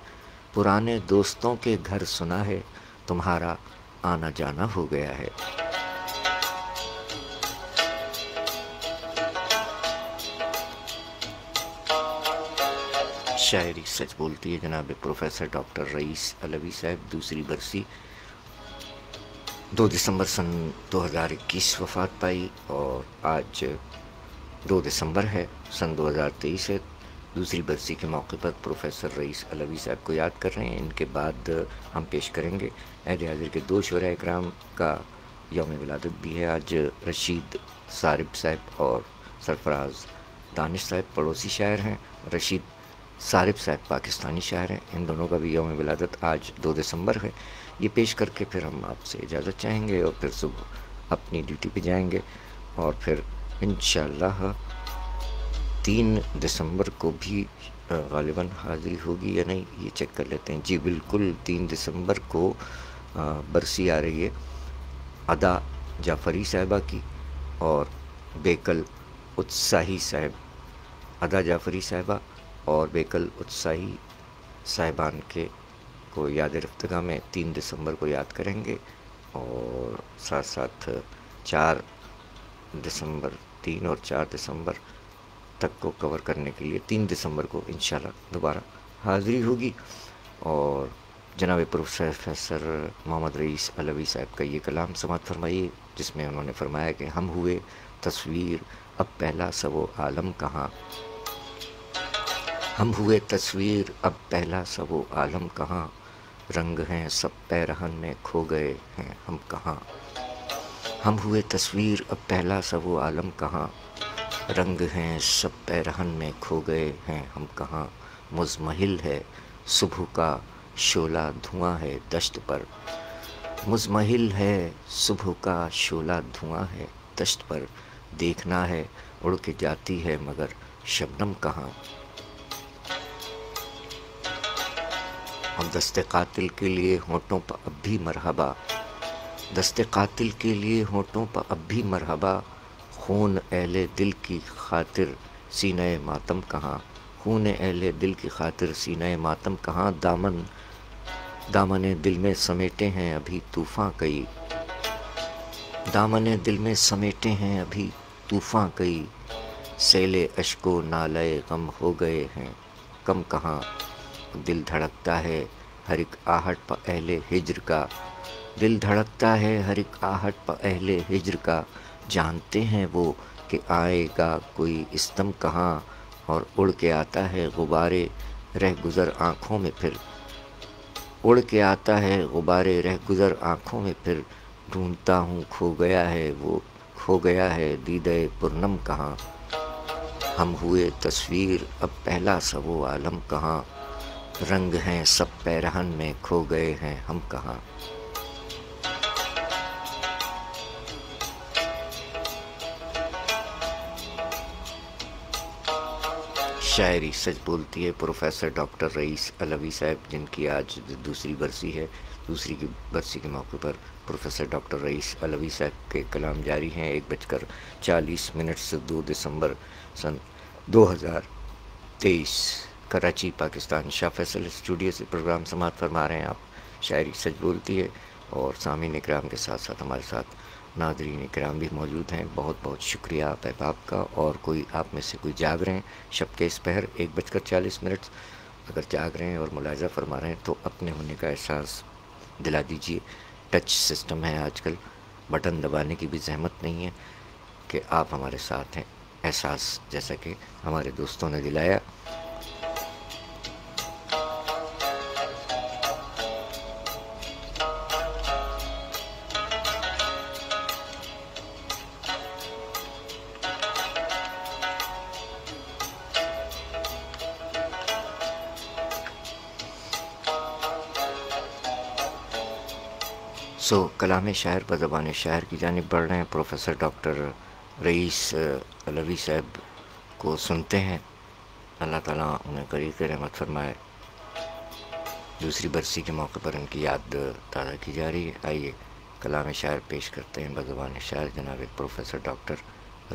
پرانے دوستوں کے گھر سنا ہے، تمہارا آنا جانا ہو گیا ہے۔ شاعری سچ بولتی ہے جناب پروفیسر ڈاکٹر رئیس علوی صاحب، دوسری برسی 2 دسمبر سن 2021 وفات پائی، اور آج 2 دسمبر ہے سن 2023 ہے۔ دوسری برسی کے موقع پر پروفیسر رئیس علوی صاحب کو یاد کر رہے ہیں۔ ان کے بعد ہم پیش کریں گے عہد حاضر کے 2 شہداء اکرام کا یوم ولادت بھی ہے آج، رشید صارب صاحب اور سرفراز دانش صاحب پڑوسی شاعر ہیں، رشید صارب صاحب پاکستانی شاعر ہیں، ان دونوں کا بھی یوم ولادت آج 2 دسمبر ہے۔ یہ پیش کر کے پھر ہم آپ سے اجازت چاہیں گے اور پھر صبح اپنی ڈیوٹی پہ جائیں گے، اور پھر انشاءاللہ 3 دسمبر کو بھی غالباً حاضری ہوگی یا نہیں یہ چیک کر لیتے ہیں۔ جی بالکل 3 دسمبر کو برسی آ رہی ہے ادا جعفری صاحبہ کی اور بیکل اتساہی صاحب، ادا جعفری صاحبہ اور بیکل اتساہی صاحبان کے کو یاد رفتگاہ میں 3 دسمبر کو یاد کریں گے، اور ساتھ ساتھ 4 دسمبر 3 اور 4 دسمبر تک کو کور کرنے کے لیے 3 دسمبر کو انشاءاللہ دوبارہ حاضری ہوگی۔ اور جناب پروفیسر محمد رئیس علوی صاحب کا یہ کلام سماعت فرمائیے، جس میں انہوں نے فرمایا کہ ہم ہوئے تصویر اب پہلا سب و عالم کہاں، ہم ہوئے تصویر اب پہلا سب و عالم کہاں، رنگ ہیں سب پیرہن میں کھو گئے ہیں ہم کہاں، ہم ہوئے تصویر اب پہلا سب و عالم کہاں، رنگ ہیں سب پیرہن میں کھو گئے ہیں ہم کہاں، مزمحل ہے صبح کا شعلہ دھواں ہے دشت پر، مزمحل ہے صبح کا شعلہ دھواں ہے دشت پر، دیکھنا ہے اڑ کے جاتی ہے مگر شبنم کہاں، ہم دست قاتل کے لیے ہونٹوں پر اب بھی مرحبا، دست قاتل کے لیے ہونٹوں پر اب بھی مرحبا، خون اہل دل کی خاطر سینہ ماتم کہاں، خون اہل دل کی خاطر سینہ ماتم کہاں، دامن دل میں سمیٹے ہیں ابھی طوفاں کئی، دامن دل میں سمیٹے ہیں ابھی طوفاں کئی، سیل اشک و نالے غم ہو گئے ہیں کم کہاں، دل دھڑکتا ہے ہر ایک آہٹ پہ اہل ہجر کا، دل دھڑکتا ہے ہر ایک آہٹ پہ اہل ہجر کا، جانتے ہیں وہ کہ آئے گا کوئی اس دم کہاں، اور اڑ کے آتا ہے غبار رہ گزر آنکھوں میں پھر، اڑ کے آتا ہے غبار رہ گزر آنکھوں میں پھر، ڈھونڈتا ہوں کھو گیا ہے وہ، کھو گیا ہے دیدہ پرنم کہاں، ہم ہوئے تصویر اب پہلا سا وہ عالم کہاں، رنگ ہیں سب پیرہن میں کھو گئے ہیں ہم کہاں۔ شاعری سچ بولتی ہے پروفیسر ڈاکٹر رئیس علوی صاحب، جن کی آج دوسری برسی ہے۔ دوسری کی برسی کے موقع پر پروفیسر ڈاکٹر رئیس علوی صاحب کے کلام جاری ہیں۔ 1:40 سے 2 دسمبر سن 2023 کراچی پاکستان۔ شاہ فیصل اسٹوڈیو سے پروگرام سماعت فرما رہے ہیں آپ، شاعری سچ بولتی ہے، اور سامعین اکرام کے ساتھ ساتھ ہمارے ساتھ ناظرین اکرام بھی موجود ہیں۔ بہت بہت شکریہ آپ احباب کا، اور کوئی آپ میں سے کوئی جاگ رہے ہیں شب کے اس پہر 1:40 اگر جاگ رہے ہیں اور ملاحظہ فرما رہے ہیں تو اپنے ہونے کا احساس دلا دیجیے۔ ٹچ سسٹم ہے آج کل، بٹن دبانے کی بھی زحمت نہیں ہے کہ آپ ہمارے ساتھ ہیں، احساس جیسا کہ ہمارے دوستوں نے دلایا۔ کلام شاعر بزبان شاعر کی جانب بڑھ رہے ہیں۔ پروفیسر ڈاکٹر رئیس علوی صاحب کو سنتے ہیں، اللہ تعالیٰ انہیں قریب رحمت فرمائے۔ دوسری برسی کے موقع پر ان کی یاد تازہ کی جا رہی ہے۔ آئیے کلام شاعر پیش کرتے ہیں بزبان شاعر جناب پروفیسر ڈاکٹر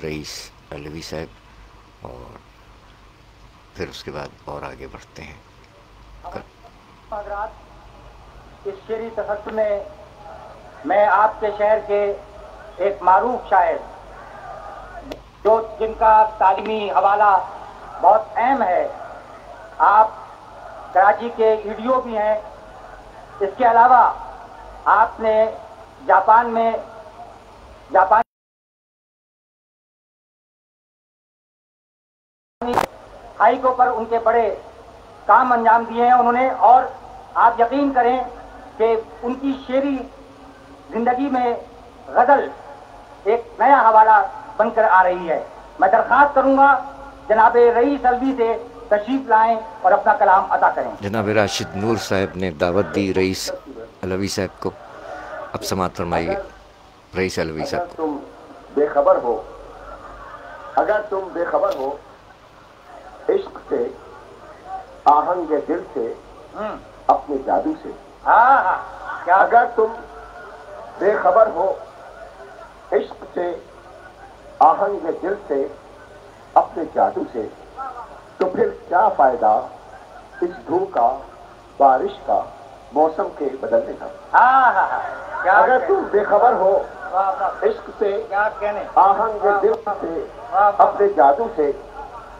رئیس علوی صاحب، اور پھر اس کے بعد اور آگے بڑھتے ہیں۔ حضرات، اس شعری تحفظ میں میں آپ کے شہر کے ایک معروف شاعر جن کا تعلیمی حوالہ بہت اہم ہے، آپ کراچی کے ایڈیو بھی ہیں، اس کے علاوہ آپ نے جاپانی ہائیکو پر ان کے بڑے کام انجام دیے ہیں انہوں نے، اور آپ یقین کریں کہ ان کی شعری زندگی میں غزل ایک نیا حوالہ بن کر آ رہی ہے۔ میں درخواست کروں گا جناب رئیس علوی سے تشریف لائیں اور اپنا کلام ادا کریں۔ جناب راشد نور صاحب نے دعوت دی رئیس علوی صاحب کو، اب سماعت فرمائیے رئیس علوی صاحب کو۔ تم بے خبر ہو، اگر تم بے خبر ہو عشق سے، آہنگ دل سے، اپنے جادو سے، اگر تم بے خبر ہو عشق سے، آہنگ دل سے، اپنے جادو سے، تو پھر کیا فائدہ اس دھوپ کا، بارش کا، موسم کے بدلنے کا۔ اگر تم بے خبر ہو عشق سے، آہنگ دل سے، اپنے جادو سے،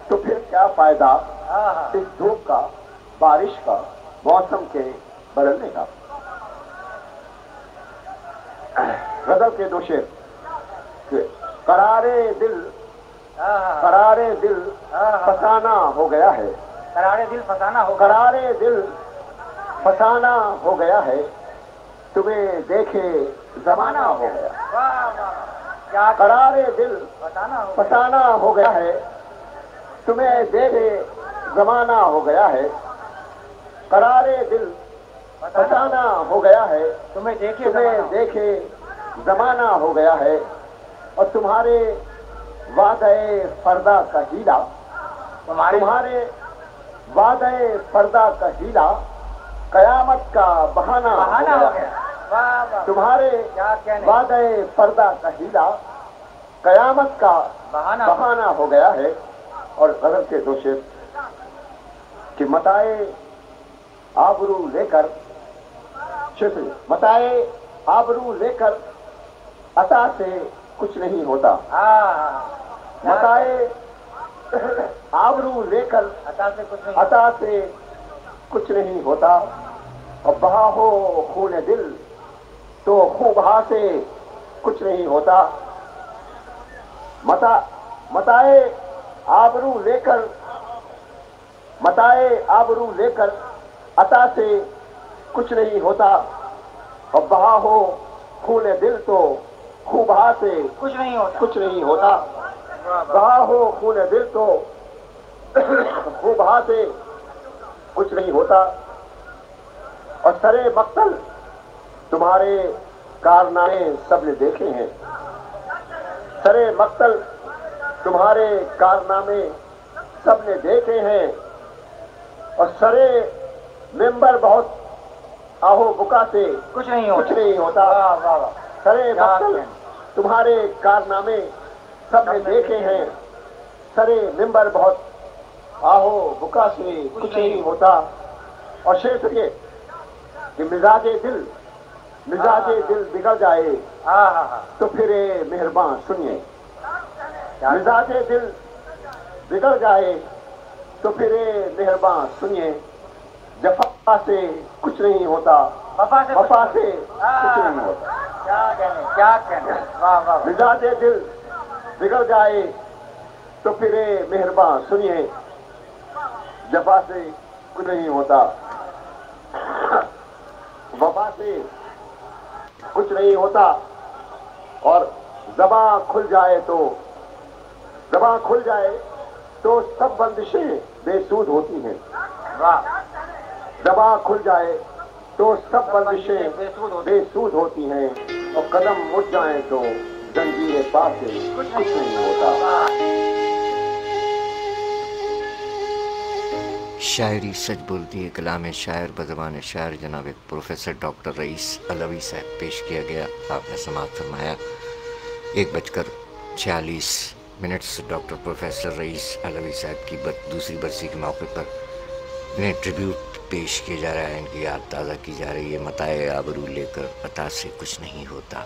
تو پھر کیا فائدہ اس دھوپ کا، بارش کا، موسم کے بدلنے کا۔ غزل کے دو شعر۔ قرارے دل فسانہ ہو گیا ہے، قرارے دل فسانہ ہو گیا، قرارے دل فسانہ ہو گیا ہے، تمہیں دیکھے زمانہ ہو گیا۔ قرارے دل فسانہ ہو گیا ہے، تمہیں دیکھے زمانہ ہو گیا ہے۔ قرارے دل فسانہ ہو گیا ہے، تمہیں دیکھے زمانہ ہو گیا ہے، اور تمہارے وعدہ فردا کا ہیلا، تمہارے وعدہ فردا کا ہیلا قیامت کا بہانہ ہو گیا۔ تمہارے وعدہ پردہ کا ہیلا قیامت کا بہانہ ہو گیا ہے. اور غزل کے دو شعر کہ متائے آبرو لے کر متائے آبرو لے کر عطا سے کچھ نہیں ہوتا. متائے آبرو لے کر عطا سے کچھ نہیں ہوتا. اور بہا ہو خون دل تو خون بہا سے کچھ نہیں ہوتا. متائے آبرو لے کر عطا سے کچھ نہیں ہوتا. اور بہا ہو خون دل تو خون بہا سے کچھ نہیں ہوتا. بہا ہو خون دل تو خون بہا سے کچھ نہیں ہوتا. اور سرے مقتل تمہارے کارنامے سب نے دیکھے ہیں. سرے مقتل تمہارے کارنامے سب نے دیکھے ہیں. اور سرے ممبر بہت آہو بکا سے کچھ نہیں ہوتا. سرے مقتل تمہارے کارنامے سب نے دیکھے ہیں. سرے ممبر بہت آہو بکا سے کچھ نہیں ہوتا. اور شعر سنیے کہ مزاج دل بگڑ جائے تو پھر مہربان سنیے. مزاج دل بگڑ جائے تو پھر مہربان سنیے. جفا سے کچھ نہیں ہوتا. وفا سے کچھ نہیں ہوتا. مزاج دل بگڑ جائے تو پھر مہربان سنیے. جفا سے کچھ نہیں ہوتا. وفا سے کچھ نہیں ہوتا. اور زباں کھل جائے تو سب بندشیں بے سود ہوتی ہیں. زباں کھل جائے تو سب بندشیں بے سود ہوتی ہیں. اور قدم اٹھ جائیں تو زنجیر پا سے کچھ نہیں ہوتا. شاعری سچ بولتی ہے. کلام شاعر بزبان شاعر جناب پروفیسر ڈاکٹر رئیس علوی صاحب پیش کیا گیا. آپ نے سماعت فرمایا. 1:46 ڈاکٹر پروفیسر رئیس علوی صاحب کی دوسری برسی کے موقع پر انہیں ٹریبیوٹ پیش کیا جا رہا ہے. ان کی یاد تازہ کی جا رہی ہے. متائے آبرو لے کر عطا سے کچھ نہیں ہوتا.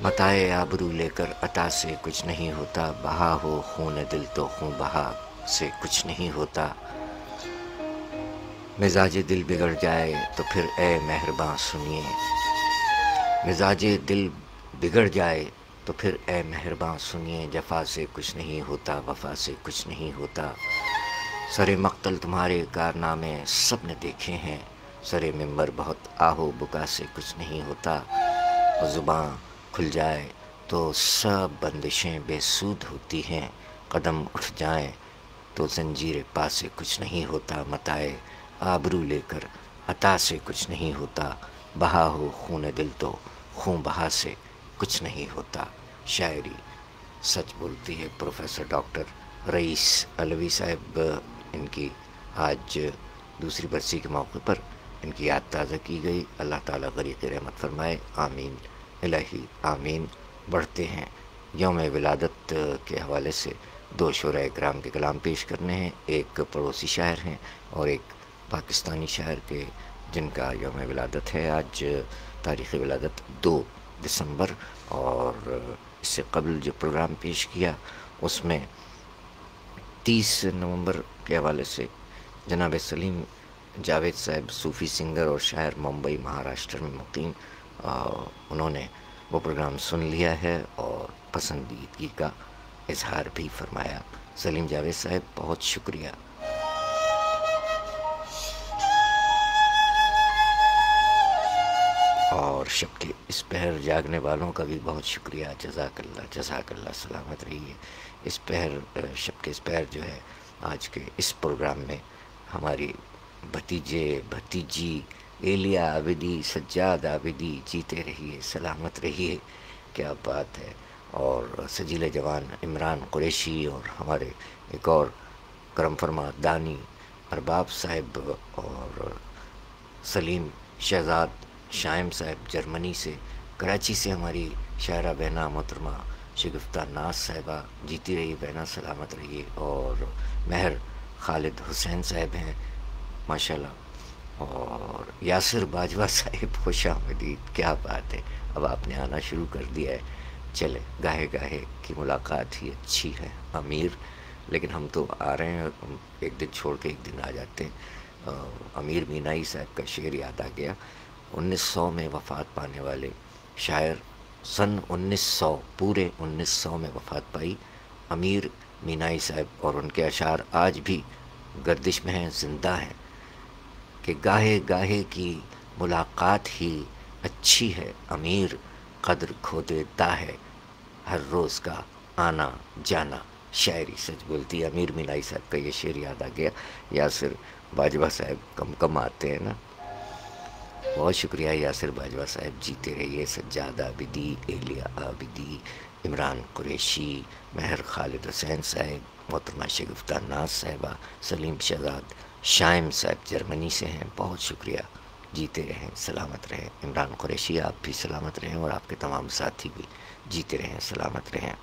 متائے آبرو لے کر عطا سے کچھ نہیں ہوتا. بہا ہو خون دل تو خون بہا سے کچھ نہیں ہوتا. مزاج دل بگڑ جائے تو پھر اے مہرباں سنیے. مزاج دل بگڑ جائے تو پھر اے مہرباں سنیے. جفا سے کچھ نہیں ہوتا. وفا سے کچھ نہیں ہوتا. سرے مقتل تمہارے کارنامے سب نے دیکھے ہیں. سرے ممبر بہت آہو بکا سے کچھ نہیں ہوتا. اور زباں کھل جائے تو سب بندشیں بے سود ہوتی ہیں. قدم اٹھ جائیں تو زنجیر پا سے کچھ نہیں ہوتا. متائے آبرو لے کر عطا سے کچھ نہیں ہوتا. بہا ہو خون دل تو خون بہا سے کچھ نہیں ہوتا. شاعری سچ بولتی ہے. پروفیسر ڈاکٹر رئیس علوی صاحب، ان کی آج دوسری برسی کے موقع پر ان کی یاد تازہ کی گئی. اللہ تعالیٰ غریق رحمت فرمائے. آمین الہی آمین. بڑھتے ہیں. یوم ولادت کے حوالے سے 2 شعراء کرام کے کلام پیش کرنے ہیں. ایک پڑوسی شاعر ہیں اور ایک پاکستانی شاعر کے جن کا یوم ولادت ہے آج. تاریخ ولادت 2 دسمبر. اور اس سے قبل جو پروگرام پیش کیا اس میں 30 نومبر کے حوالے سے جناب سلیم جاوید صاحب صوفی سنگر اور شاعر ممبئی مہاراشٹر میں مقیم، انہوں نے وہ پروگرام سن لیا ہے اور پسندیدگی کا اظہار بھی فرمایا. سلیم جاوید صاحب بہت شکریہ. اور شب کے اس پہر جاگنے والوں کا بھی بہت شکریہ. جزاک اللہ سلامت رہیے. اس پہر شب کے اس پہر جو ہے آج کے اس پروگرام میں ہماری بھتیجے بھتیجی ایلیا عابدی سجاد عابدی جیتے رہیے سلامت رہیے. کیا بات ہے. اور سجیل جوان عمران قریشی اور ہمارے ایک اور کرم فرما دانی ارباب صاحب اور سلیم شہزاد شائم صاحب جرمنی سے، کراچی سے ہماری شاعرہ بہنا محترمہ شگفتہ ناز صاحبہ، جیتی رہی بہنا، سلامت رہیے. اور مہر خالد حسین صاحب ہیں ماشاءاللہ. اور یاسر باجوہ صاحب خوش آمدید. کیا بات ہے، اب آپ نے آنا شروع کر دیا ہے. چلے، گاہے گاہے کی ملاقات ہی اچھی ہے امیر. لیکن ہم تو آ رہے ہیں، ہم ایک دن چھوڑ کے ایک دن آ جاتے ہیں. امیر مینائی صاحب کا شعر یاد آ گیا. 1900 میں وفات پانے والے شاعر، سن 1900 پورے 1900 میں وفات پائی امیر مینائی صاحب. اور ان کے اشعار آج بھی گردش میں ہیں، زندہ ہیں کہ گاہے گاہے کی ملاقات ہی اچھی ہے امیر، قدر کھو دیتا ہے ہر روز کا آنا جانا. شاعری سچ بولتی ہے. امیر مینائی صاحب کا یہ شعر یاد آ گیا. یاسر باجوہ صاحب کم کم آتے ہیں نا. بہت شکریہ یاسر باجوہ صاحب، جیتے رہیے. سجاد عابدی، ایلیا عابدی، عمران قریشی، مہر خالد حسین صاحب، محترمہ شگفتہ ناز صاحبہ، سلیم شہزاد شائم صاحب جرمنی سے ہیں. بہت شکریہ، جیتے رہیں، سلامت رہیں. عمران قریشی آپ بھی سلامت رہیں، اور آپ کے تمام ساتھی بھی جیتے رہیں، سلامت رہیں.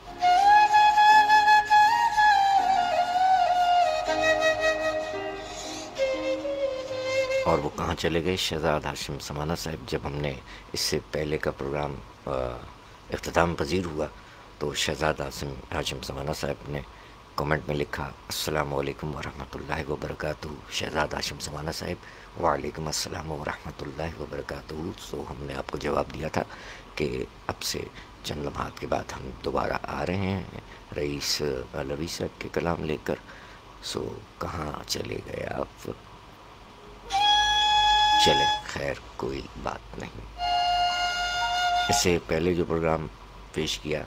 اور وہ کہاں چلے گئے شہزاد ہاشم سمانہ صاحب؟ جب ہم نے اس سے پہلے کا پروگرام اختتام پذیر ہوا تو شہزاد ہاشم سمانہ صاحب نے کمنٹ میں لکھا السلام علیکم ورحمۃ اللہ وبرکاتہ. شہزاد ہاشم سمانہ صاحب وعلیکم السلام ورحمۃ اللہ وبرکاتہ. سو ہم نے آپ کو جواب دیا تھا کہ اب سے چند لمحات کے بعد ہم دوبارہ آ رہے ہیں رئیس علوی صاحب کے کلام لے کر. سو کہاں چلے گئے آپ؟ چلے، خیر کوئی بات نہیں. اس سے پہلے جو پروگرام پیش کیا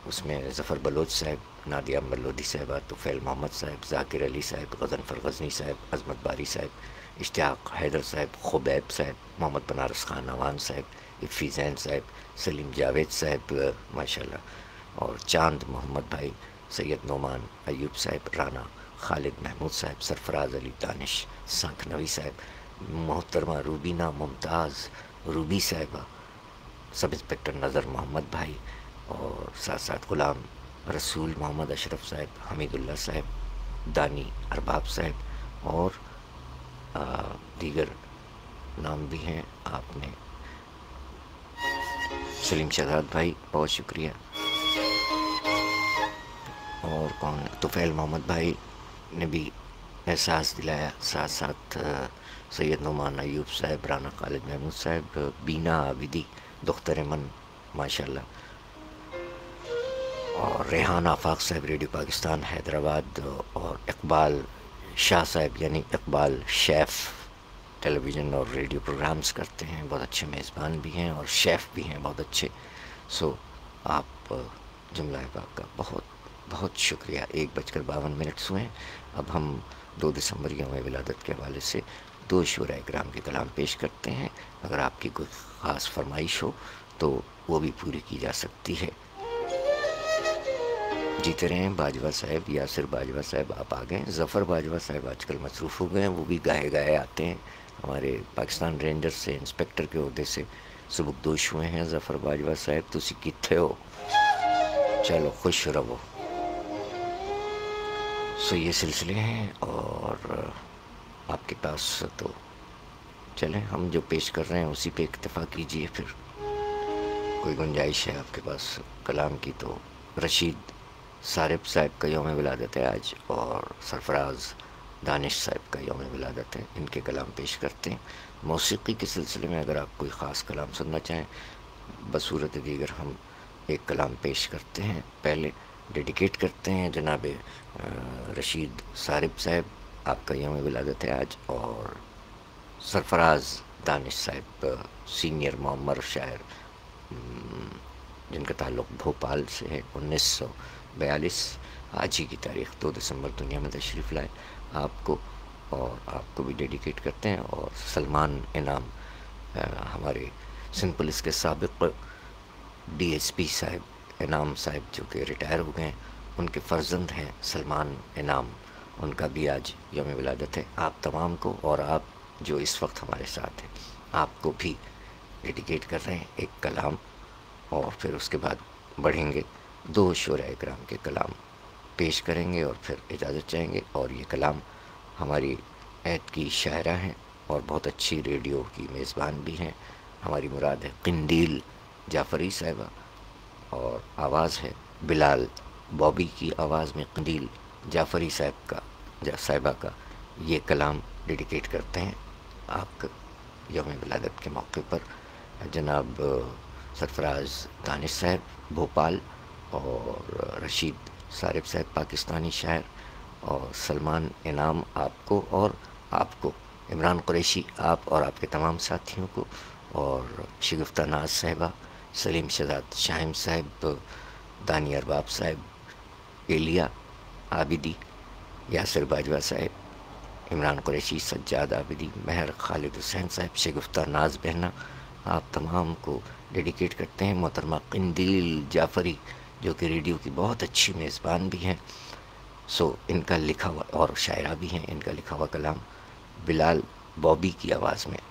اس میں ظفر بلوچ صاحب، نادیہ ملودی صاحبہ، طفیل محمد صاحب، ذاکر علی صاحب، غضنفر غزنی صاحب، عظمت باری صاحب، اشتیاق حیدر صاحب، خبیب صاحب، محمد بنارس خان عوان صاحب، عفی زین صاحب، سلیم جاوید صاحب ماشاءاللہ، اور چاند محمد بھائی، سید نعمان ایوب صاحب، رانا خالد محمود صاحب، سرفراز علی دانش سانکھنوی صاحب، محترمہ روبینہ ممتاز روبی صاحبہ، سب انسپکٹر نظر محمد بھائی، اور ساتھ ساتھ غلام رسول محمد اشرف صاحب، حمید اللہ صاحب، دانی ارباب صاحب، اور دیگر نام بھی ہیں آپ نے. سلیم شہزاد بھائی بہت شکریہ. اور کون، طفیل محمد بھائی نے بھی احساس دلایا. ساتھ ساتھ سید نعمان ایوب صاحب، رانا خالد محمود صاحب، بینا عابدی دختر من ماشاءاللہ، اور ریحان آفاق صاحب ریڈیو پاکستان حیدرآباد، اور اقبال شاہ صاحب یعنی اقبال شیف، ٹیلی ویژن اور ریڈیو پروگرامز کرتے ہیں، بہت اچھے میزبان بھی ہیں اور شیف بھی ہیں بہت اچھے. سو آپ جملہ پاک کا بہت بہت شکریہ. 1:52 ہوئے. اب ہم 2 دسمبر یوم ولادت کے حوالے سے 2 شعراء کرام کے کلام پیش کرتے ہیں. اگر آپ کی کوئی خاص فرمائش ہو تو وہ بھی پوری کی جا سکتی ہے. جیتے رہیں باجوہ صاحب. یاسر باجوہ صاحب آپ آ گئے. ظفر باجوہ صاحب آج کل مصروف ہو گئے ہیں، وہ بھی گاہے گاہے آتے ہیں. ہمارے پاکستان رینجر سے انسپکٹر کے عہدے سے سبکدوش ہوئے ہیں ظفر باجوہ صاحب. تسی کتھے ہو؟ چلو خوش رہو. سو یہ سلسلے ہیں اور آپ کے پاس تو چلیں ہم جو پیش کر رہے ہیں اسی پہ اکتفا کیجئے. پھر کوئی گنجائش ہے آپ کے پاس کلام کی تو رشید صارف صاحب کا یوم ولادت ہے آج، اور سرفراز دانش صاحب کا یوم ولادت ہے. ان کے کلام پیش کرتے ہیں. موسیقی کے سلسلے میں اگر آپ کوئی خاص کلام سننا چاہیں بصورت دیگر ہم ایک کلام پیش کرتے ہیں. پہلے ڈیڈیکیٹ کرتے ہیں جناب رشید صارف صاحب، آپ کا یوم ولادت ہے آج، اور سرفراز دانش صاحب سینئر معمر شاعر جن کا تعلق بھوپال سے ہے. 1942 آج ہی کی تاریخ 2 دسمبر دنیا میں تشریف لائے. آپ کو اور آپ کو بھی ڈیڈیکیٹ کرتے ہیں. اور سلمان انعام ہمارے سندھ پولیس کے سابق ڈی ایس پی صاحب انعام صاحب جو کہ ریٹائر ہو گئے ہیں، ان کے فرزند ہیں سلمان انعام، ان کا بھی آج یوم ولادت ہے. آپ تمام کو اور آپ جو اس وقت ہمارے ساتھ ہیں آپ کو بھی ڈیڈیکیٹ کر رہے ہیں ایک کلام، اور پھر اس کے بعد بڑھیں گے، 2 شعراء کرام کے کلام پیش کریں گے اور پھر اجازت چاہیں گے. اور یہ کلام ہماری عہد کی شاعرہ ہیں اور بہت اچھی ریڈیو کی میزبان بھی ہیں. ہماری مراد ہے قندیل جعفری صاحبہ، اور آواز ہے بلال بابی کی آواز میں قندیل جعفری صاحبہ کا. یہ کلام ڈیڈیکیٹ کرتے ہیں آپ یوم ولادت کے موقع پر جناب سرفراز دانش صاحب بھوپال، اور رشید صارف صاحب پاکستانی شاعر، اور سلمان انعام آپ کو، اور آپ کو عمران قریشی، آپ اور آپ کے تمام ساتھیوں کو، اور شگفتہ ناز صاحبہ، سلیم شہزاد شاہم صاحب، دانی ارباب صاحب، ایلیا عابدی، یاسر باجوہ صاحب، عمران قریشی، سجاد عابدی، مہر خالد حسین صاحب، شگفتہ ناز بہنہ، آپ تمام کو ڈیڈیکیٹ کرتے ہیں. محترمہ قندیل جعفری جو کہ ریڈیو کی بہت اچھی میزبان بھی ہیں، سو ان کا لکھا ہوا، اور شاعرہ بھی ہیں، ان کا لکھا ہوا کلام بلال بابی کی آواز میں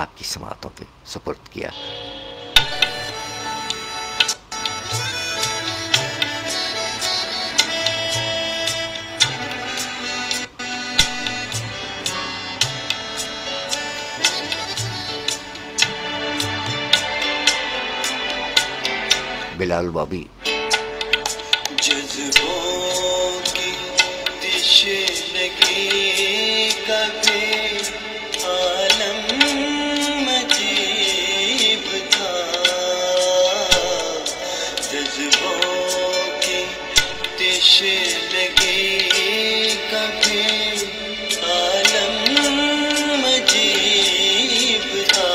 آپ کی سماعتوں پہ سپرد کیا. بلال بابی. جذبوں کی تشنگی کا بھی عالم مجیب تھا، جذبوں کی تشنگی کا بھی عالم مجیب تھا،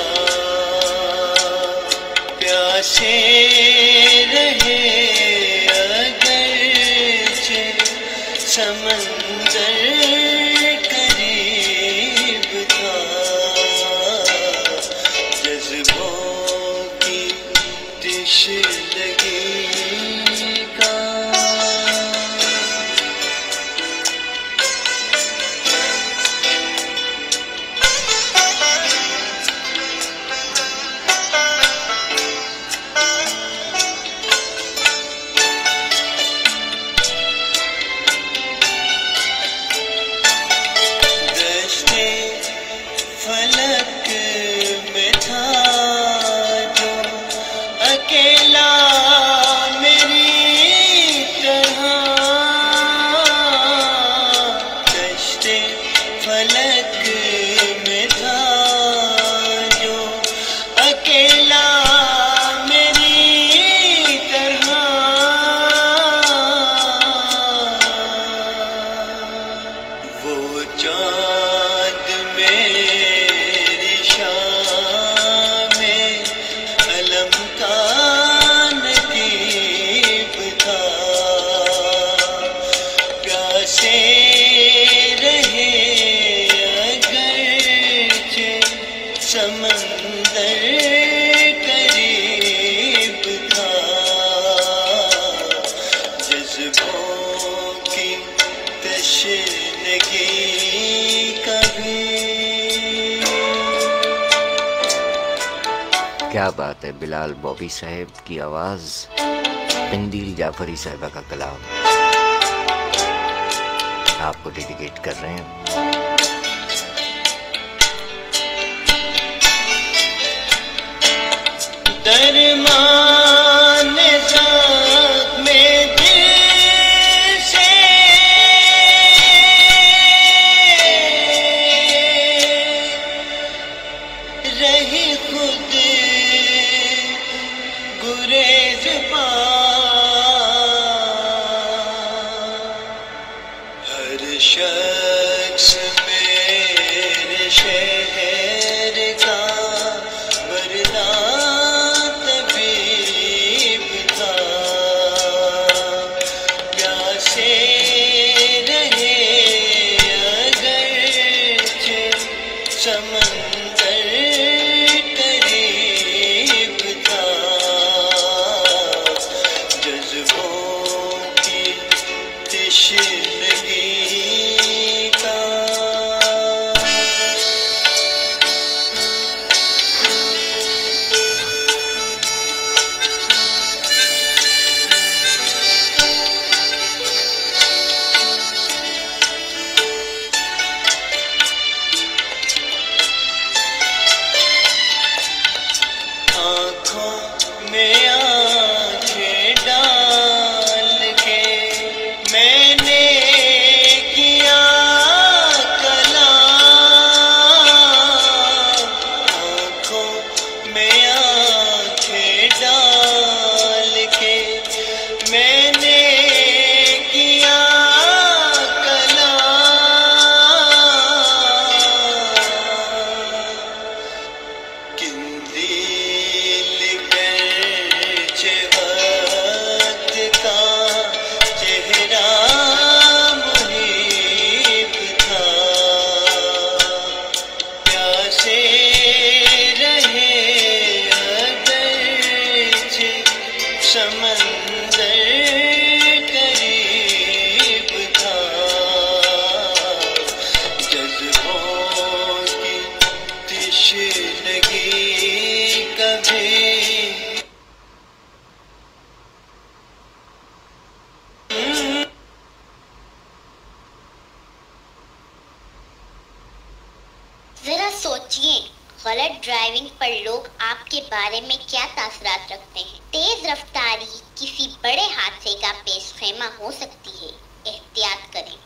پیاسے سمندر قریب تھا، جذبوں کی تشنگی کا. کیا بات ہے، بلال بابی صاحب کی آواز، قندیل جعفری صاحبہ کا کلام آپ کو ڈیڈیکیٹ کر رہے ہیں. درمان زخم دل سے رہی خود گریز پا، ہر شخص میرے شہر کا ذرا سوچئے، غلط ڈرائیونگ پر لوگ آپ کے بارے میں کیا تاثرات رکھتے ہیں۔ تیز رفتاری کسی بڑے حادثے کا پیش خیمہ ہو سکتی ہے، احتیاط کریں۔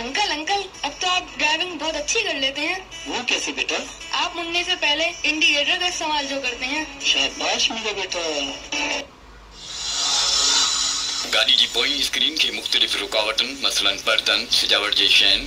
انکل اب تو آپ ڈرائیونگ بہت اچھی کر لیتے ہیں۔ وہ کیسے بیٹا؟ آپ مڑنے سے پہلے انڈیکیٹر کا استعمال جو کرتے ہیں۔ شاباش میرا بیٹا۔ گاڑی کی پوئیں اسکرین کے مختلف رکاوٹن مثلا برتن، سجاوٹ جی شین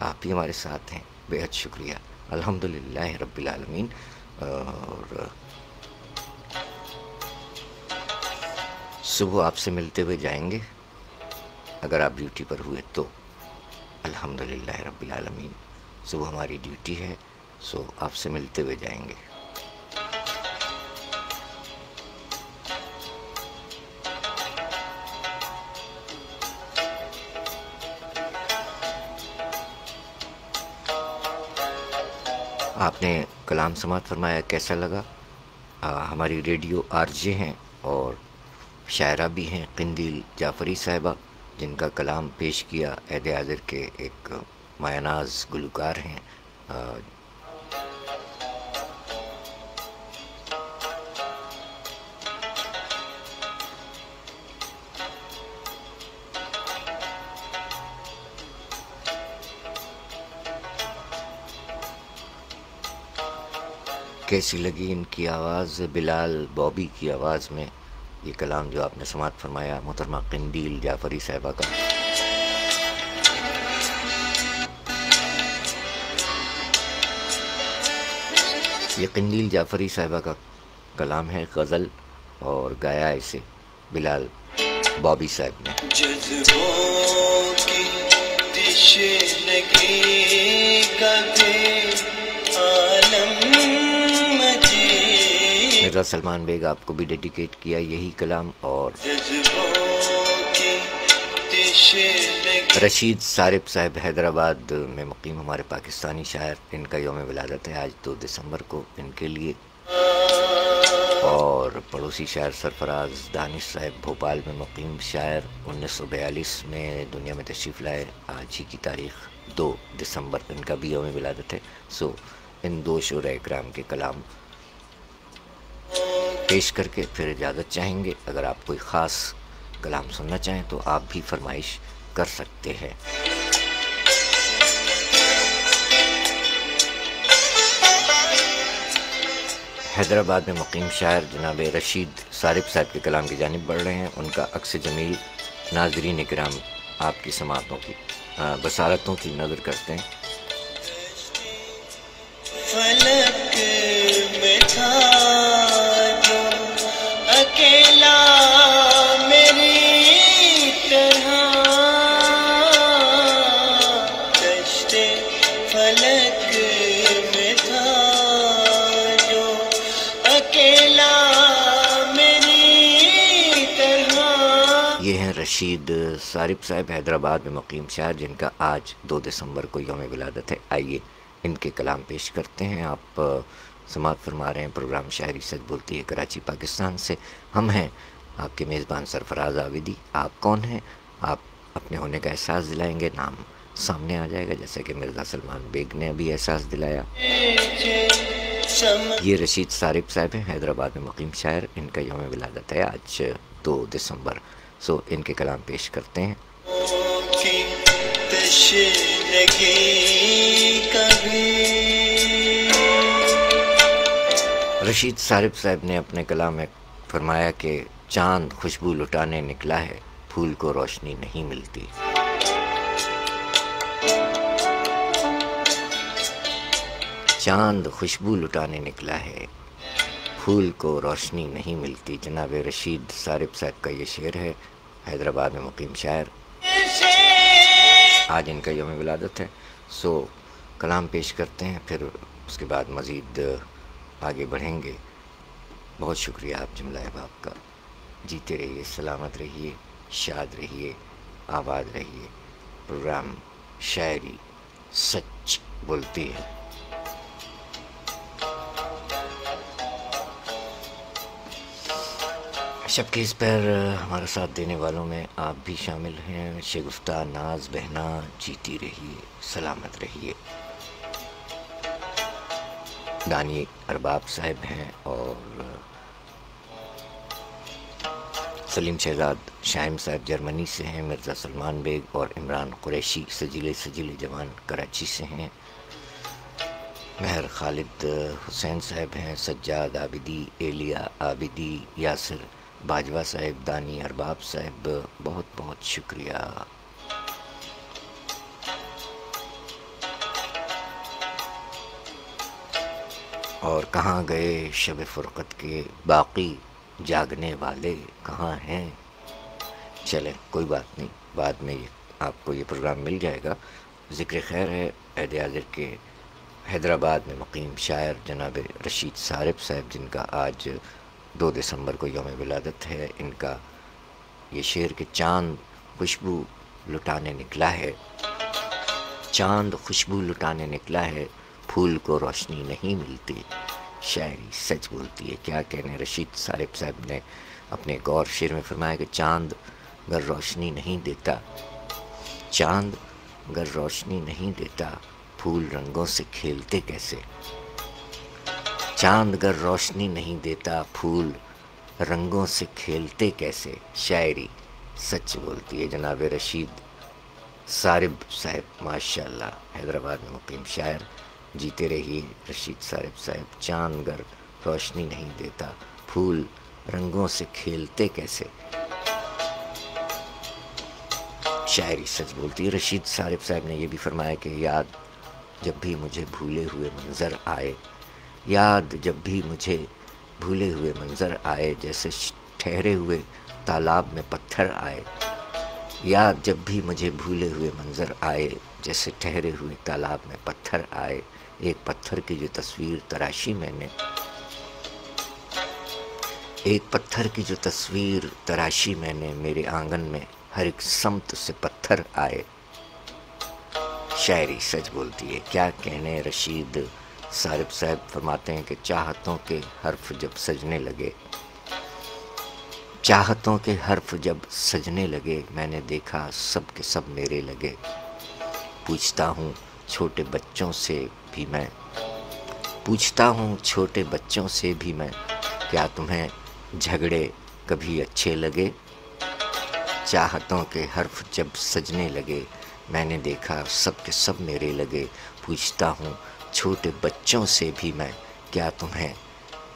آپ بھی ہمارے ساتھ ہیں، بے حد شکریہ، الحمدللہ رب العالمین۔ اور صبح آپ سے ملتے ہوئے جائیں گے اگر آپ ڈیوٹی پر ہوئے تو، الحمدللہ رب العالمین۔ صبح ہماری ڈیوٹی ہے، سو آپ سے ملتے ہوئے جائیں گے۔ آپ نے کلام سماعت فرمایا، کیسا لگا؟ ہماری ریڈیو RJ ہیں اور شاعرہ بھی ہیں قندیل جعفری صاحبہ، جن کا کلام پیش کیا عہد حاضر کے ایک مایہ ناز گلوکار ہیں۔ کیسی لگی ان کی آواز؟ بلال بابی کی آواز میں یہ کلام جو آپ نے سماعت فرمایا محترمہ قندیل جعفری صاحبہ کا۔ یہ قندیل جعفری صاحبہ کا کلام ہے، غزل، اور گایا اسے بلال بابی صاحب نے۔ جذبوں کی دش لگی کبھی عالم مجید، مرزا سلمان بیگ آپ کو بھی ڈیڈیکیٹ کیا یہی کلام۔ اور رشید صارف صاحب حیدرآباد میں مقیم ہمارے پاکستانی شاعر، ان کا یوم ولادت ہے آج 2 دسمبر کو، ان کے لیے۔ اور پڑوسی شاعر سرفراز دانش صاحب بھوپال میں مقیم شاعر، 1942 میں دنیا میں تشریف لائے، آج ہی کی تاریخ 2 دسمبر ان کا بھی یوم ولادت ہے۔ سو ان 2 شعراء اکرام کے کلام پیش کر کے پھر اجازت چاہیں گے۔ اگر آپ کوئی خاص کلام سننا چاہیں تو آپ بھی فرمائش کر سکتے ہیں۔ حیدرآباد میں مقیم شاعر جناب رشید صارف صاحب کے کلام کی جانب بڑھ رہے ہیں، ان کا عکس جمیل ناظرین کرام آپ کی سماعتوں کی بصارتوں کی نظر کرتے ہیں۔ فلک میں تھا جو اکیلا میری طرح، کشتے فلک میں تھا جو اکیلا میری طرح۔ یہ ہیں رشید صارف صاحب حیدرآباد میں مقیم شاعر، جن کا آج 2 دسمبر کو یوم ولادت ہے۔ آئیے ان کے کلام پیش کرتے ہیں۔ آپ سماعت فرما رہے ہیں پروگرام شاعری سچ بولتی ہے کراچی پاکستان سے۔ ہم ہیں آپ کے میزبان سرفراز عابدی۔ آپ کون ہیں؟ آپ اپنے ہونے کا احساس دلائیں گے، نام سامنے آ جائے گا، جیسے کہ مرزا سلمان بیگ نے ابھی احساس دلایا۔ یہ رشید صارف صاحب ہیں حیدرآباد میں مقیم شاعر، ان کا یوم ولادت ہے آج 2 دسمبر۔ سو ان کے کلام پیش کرتے ہیں۔ رشید صارف صاحب نے اپنے کلام میں فرمایا کہ چاند خوشبو لٹانے نکلا ہے، پھول کو روشنی نہیں ملتی۔ چاند خوشبو لٹانے نکلا ہے، پھول کو روشنی نہیں ملتی۔ جناب رشید صارف صاحب کا یہ شعر ہے، حیدرآباد میں مقیم شاعر، آج ان کا یوم ولادت ہے۔ سو کلام پیش کرتے ہیں، پھر اس کے بعد مزید آگے بڑھیں گے۔ بہت شکریہ آپ جملہ احباب کا، جیتے رہیے، سلامت رہیے، شاد رہیے، آباد رہیے۔ پروگرام شاعری سچ بولتی ہے۔ شب کے اس پر ہمارا ساتھ دینے والوں میں آپ بھی شامل ہیں۔ شگفتہ ناز بہنا جیتی رہیے، سلامت رہیے۔ دانی ارباب صاحب ہیں اور سلیم شہزاد شائم صاحب جرمنی سے ہیں، مرزا سلمان بیگ اور عمران قریشی سجیلے جوان کراچی سے ہیں، مہر خالد حسین صاحب ہیں، سجاد عابدی، ایلیا عابدی، یاسر باجوہ صاحب، دانی ارباب صاحب، بہت بہت شکریہ۔ اور کہاں گئے شب فرقت کے باقی جاگنے والے کہاں ہیں. چلیں کوئی بات نہیں، بعد میں آپ کو یہ پروگرام مل جائے گا. ذکر خیر ہے عہد حاضر کے حیدرآباد میں مقیم شاعر جناب رشید صارف صاحب، جن کا آج 2 دسمبر کو یوم ولادت ہے. ان کا یہ شعر کہ چاند خوشبو لٹانے نکلا ہے، چاند خوشبو لٹانے نکلا ہے، پھول کو روشنی نہیں ملتی. شاعری سچ بولتی ہے. کیا کہنے، رشید صارف صاحب نے اپنے ایک اور شعر میں فرمایا کہ چاند گر روشنی نہیں دیتا، چاند گر روشنی نہیں دیتا، پھول رنگوں سے کھیلتے کیسے. چاند گر روشنی نہیں دیتا، پھول رنگوں سے کھیلتے کیسے. شاعری سچ بولتی ہے. جناب رشید صارف صاحب ماشاءاللہ حیدرآباد میں مقیم شاعر، جیتے رہیے رشید صارف صاحب. چاند گر روشنی نہیں دیتا، پھول رنگوں سے کھیلتے کیسے. شاعری سچ بولتی ہے. رشید صارف صاحب نے یہ بھی فرمایا کہ یاد جب بھی مجھے بھولے ہوئے منظر آئے، یاد جب بھی مجھے بھولے ہوئے منظر آئے، جیسے ٹھہرے ہوئے تالاب میں پتھر آئے. یاد جب بھی مجھے بھولے ہوئے منظر آئے، جیسے ٹھہرے ہوئے تالاب میں پتھر آئے. ایک پتھر کی جو تصویر تراشی میں نے، ایک پتھر کی جو تصویر تراشی میں نے، میرے آنگن میں ہر ایک سمت سے پتھر آئے. شاعری سچ بولتی ہے. کیا کہنے، رشید صارف صاحب فرماتے ہیں کہ چاہتوں کے حرف جب سجنے لگے، چاہتوں کے حرف جب سجنے لگے، میں نے دیکھا سب کے سب میرے لگے. پوچھتا ہوں چھوٹے بچوں سے بھی میں، پوچھتا ہوں چھوٹے بچوں سے بھی میں، کیا تمہیں جھگڑے کبھی اچھے لگے. چاہتوں کے حرف جب سجنے لگے، میں نے دیکھا سب کے سب میرے لگے. پوچھتا ہوں چھوٹے بچوں سے بھی میں، کیا تمہیں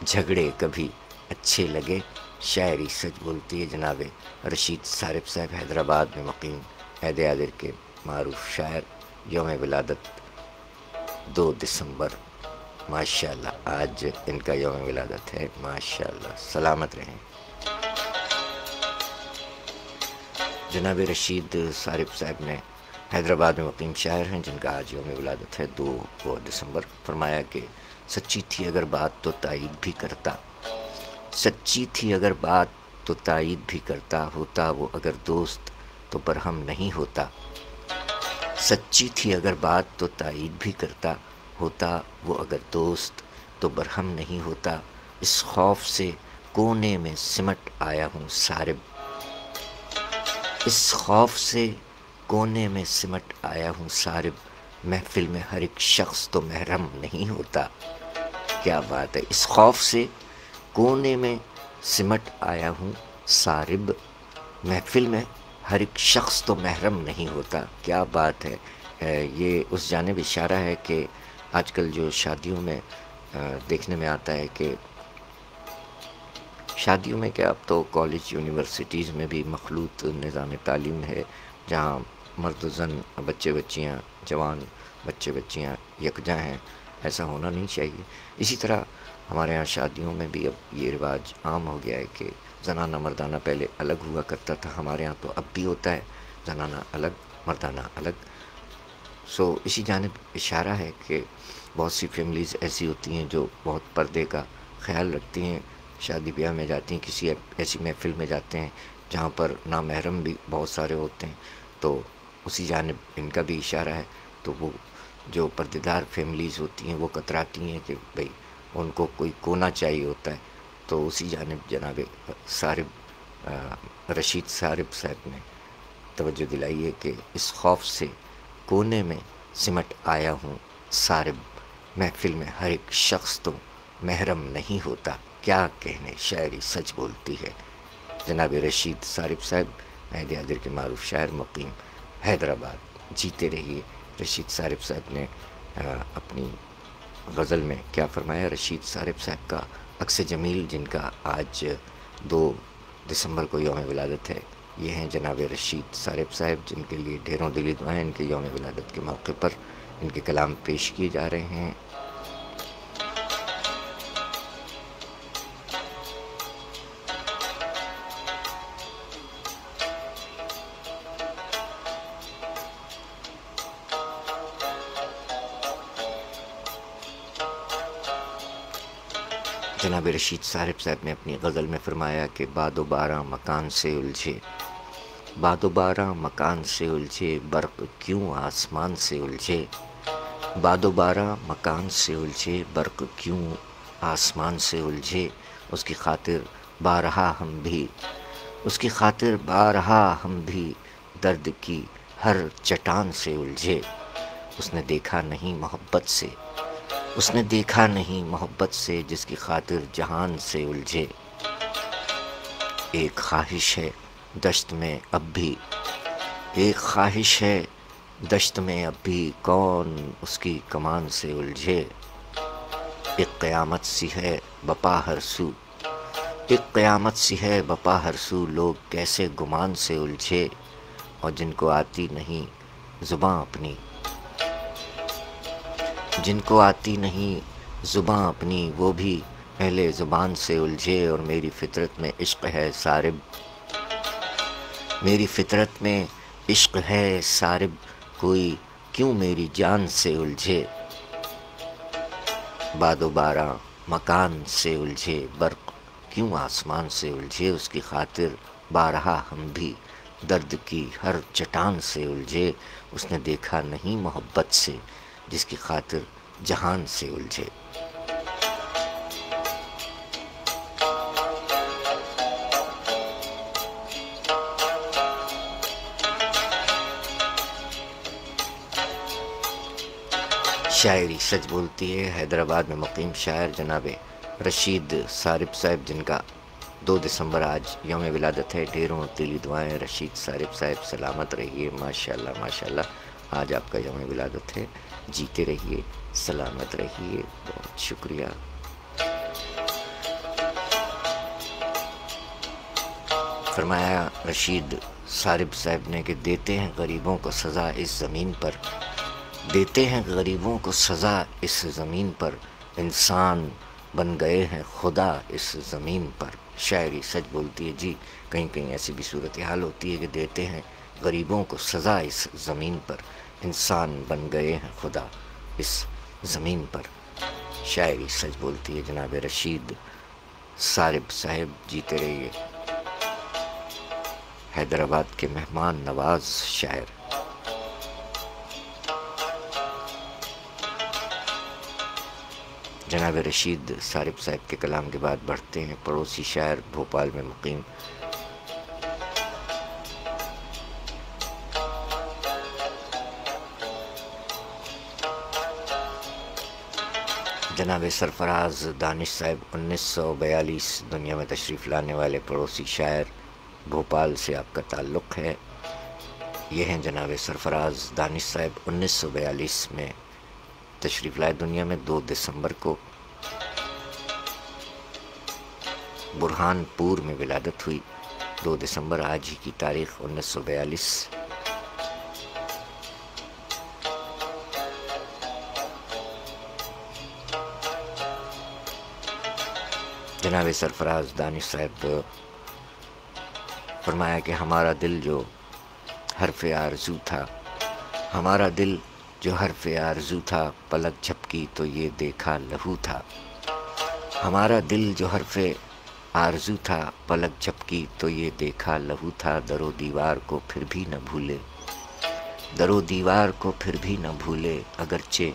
جھگڑے کبھی اچھے لگے. شاعری سچ بولتی ہے. جناب رشید صارف صاحب حیدرآباد میں مقیم عہد حاضر کے معروف شاعر، یوم ولادت 2 دسمبر ماشاءاللہ آج ان کا یوم ولادت ہے. ماشاءاللہ سلامت رہیں. جناب رشید صارف صاحب نے حیدرآباد میں مقیم شاعر ہیں، جن کا آج یوم ولادت ہے 2 دسمبر. فرمایا کہ سچی تھی اگر بات تو تائید بھی کرتا، سچی تھی اگر بات تو تائید بھی کرتا، ہوتا وہ اگر دوست تو برہم نہیں ہوتا. سچی تھی اگر بات تو تائید بھی کرتا، ہوتا وہ اگر دوست تو برہم نہیں ہوتا. اس خوف سے کونے میں سمٹ آیا ہوں سارب، اس خوف سے کونے میں سمٹ آیا ہوں سارب، محفل میں ہر ایک شخص تو محرم نہیں ہوتا. کیا بات ہے. اس خوف سے کونے میں سمٹ آیا ہوں سارب، محفل میں ہر ایک شخص تو محرم نہیں ہوتا. کیا بات ہے. یہ اس جانب اشارہ ہے کہ آج کل جو شادیوں میں دیکھنے میں آتا ہے کہ شادیوں میں کیا اب تو کالج یونیورسٹیز میں بھی مخلوط نظام تعلیم ہے، جہاں مرد و زن، بچے بچیاں، جوان بچے بچیاں یکجا ہیں. ایسا ہونا نہیں چاہیے. اسی طرح ہمارے ہاں شادیوں میں بھی اب یہ رواج عام ہو گیا ہے کہ زنانہ مردانہ پہلے الگ ہوا کرتا تھا. ہمارے ہاں تو اب بھی ہوتا ہے زنانہ الگ مردانہ الگ. سو اسی جانب اشارہ ہے کہ بہت سی فیملیز ایسی ہوتی ہیں جو بہت پردے کا خیال رکھتی ہیں، شادی بیاہ میں جاتی ہیں، کسی ایسی محفل میں جاتے ہیں جہاں پر نامحرم بھی بہت سارے ہوتے ہیں. تو اسی جانب ان کا بھی اشارہ ہے. تو وہ جو پردیدار فیملیز ہوتی ہیں وہ کتراتی ہیں کہ بھئی ان کو کوئی کونا چاہیے ہوتا ہے. تو اسی جانب جناب رشید صارف صاحب نے توجہ دلائی ہے کہ اس خوف سے کونے میں سمٹ آیا ہوں سارب، محفل میں ہر ایک شخص تو محرم نہیں ہوتا. کیا کہنے، شاعری سچ بولتی ہے. جناب رشید صارف صاحب عہد حاضر کے معروف شاعر مقیم حیدرآباد. جیتے رہیے. رشید صارف صاحب نے اپنی غزل میں کیا فرمایا. رشید صارف صاحب کا عکس جمیل، جن کا آج 2 دسمبر کو یوم ولادت ہے، یہ ہیں جناب رشید صارف صاحب، جن کے لیے ڈھیروں دلی دعائیں ان کے یوم ولادت کے موقع پر ان کے کلام پیش کیے جا رہے ہیں. جناب رشید صاحب نے اپنی غزل میں فرمایا کہ باد و بارہ مکان سے الجھے، باد و بارہ مکان سے الجھے، برق کیوں آسمان سے الجھے، باد و بارہ مکان سے الجھے، برق کیوں آسمان سے الجھے، اس کی خاطر بارہا ہم بھی، اس کی خاطر بارہا ہم بھی درد کی ہر چٹان سے الجھے، اس نے دیکھا نہیں محبت سے، اس نے دیکھا نہیں محبت سے، جس کی خاطر جہان سے الجھے، ایک خواہش ہے دشت میں اب بھی، ایک خواہش ہے دشت میں اب بھی، کون اس کی کمان سے الجھے، ایک قیامت سی ہے بپا ہر سو، ایک قیامت سی ہے بپا ہر سو، لوگ کیسے گمان سے الجھے، اور جن کو آتی نہیں زباں اپنی، جن کو آتی نہیں زباں اپنی، وہ بھی اہل زبان سے الجھے، اور میری فطرت میں عشق ہے سارب، میری فطرت میں عشق ہے سارب، کوئی کیوں میری جان سے الجھے، باد و بارہ مکان سے الجھے، برق کیوں آسمان سے الجھے، اس کی خاطر بارہا ہم بھی درد کی ہر چٹان سے الجھے، اس نے دیکھا نہیں محبت سے، جس کی خاطر جہان سے الجھے۔ شاعری سچ بولتی ہے حیدرآباد میں مقیم شاعر جناب رشید صاحب جن کا 2 دسمبر آج یوم ولادت ہے، ڈھیروں دلی دعائیں رشید صاحب، سلامت رہیے، ماشاءاللہ ماشاءاللہ، آج آپ کا یوم ولادت ہے، جیتے رہیے، سلامت رہیے، بہت شکریہ۔ فرمایا رشید صاحب نے کہ دیتے ہیں غریبوں کو سزا اس زمین پر، دیتے ہیں غریبوں کو سزا اس زمین پر، انسان بن گئے ہیں خدا اس زمین پر۔ شاعری سچ بولتی ہے جی، کہیں کہیں ایسی بھی صورتحال ہوتی ہے کہ دیتے ہیں غریبوں کو سزا اس زمین پر، انسان بن گئے ہیں خدا اس زمین پر۔ شاعری سچ بولتی ہے جناب رشید صاحب، جیتے رہیے، حیدرآباد کے مہمان نواز شاعر۔ جناب رشید صاحب کے کلام کے بعد بڑھتے ہیں پڑوسی شاعر بھوپال میں مقیم جناب سرفراز دانش صاحب، 1942 دنیا میں تشریف لانے والے پڑوسی شاعر، بھوپال سے آپ کا تعلق ہے۔ یہ ہیں جناب سرفراز دانش صاحب، 1942 میں تشریف لائے دنیا میں، 2 دسمبر کو برہان پور میں ولادت ہوئی، 2 دسمبر آج ہی کی تاریخ 1942۔ جناب سرفراز دانش صاحب فرمایا کہ ہمارا دل جو حرف آرزو تھا، ہمارا دل جو حرف آرزو تھا، پلک جھپکی تو یہ دیکھا لہو تھا، ہمارا دل جو حرف آرزو تھا، پلک جھپکی تو یہ دیکھا لہو تھا، در و دیوار کو پھر بھی نہ بھولے، در و دیوار کو پھر بھی نہ بھولے، اگرچہ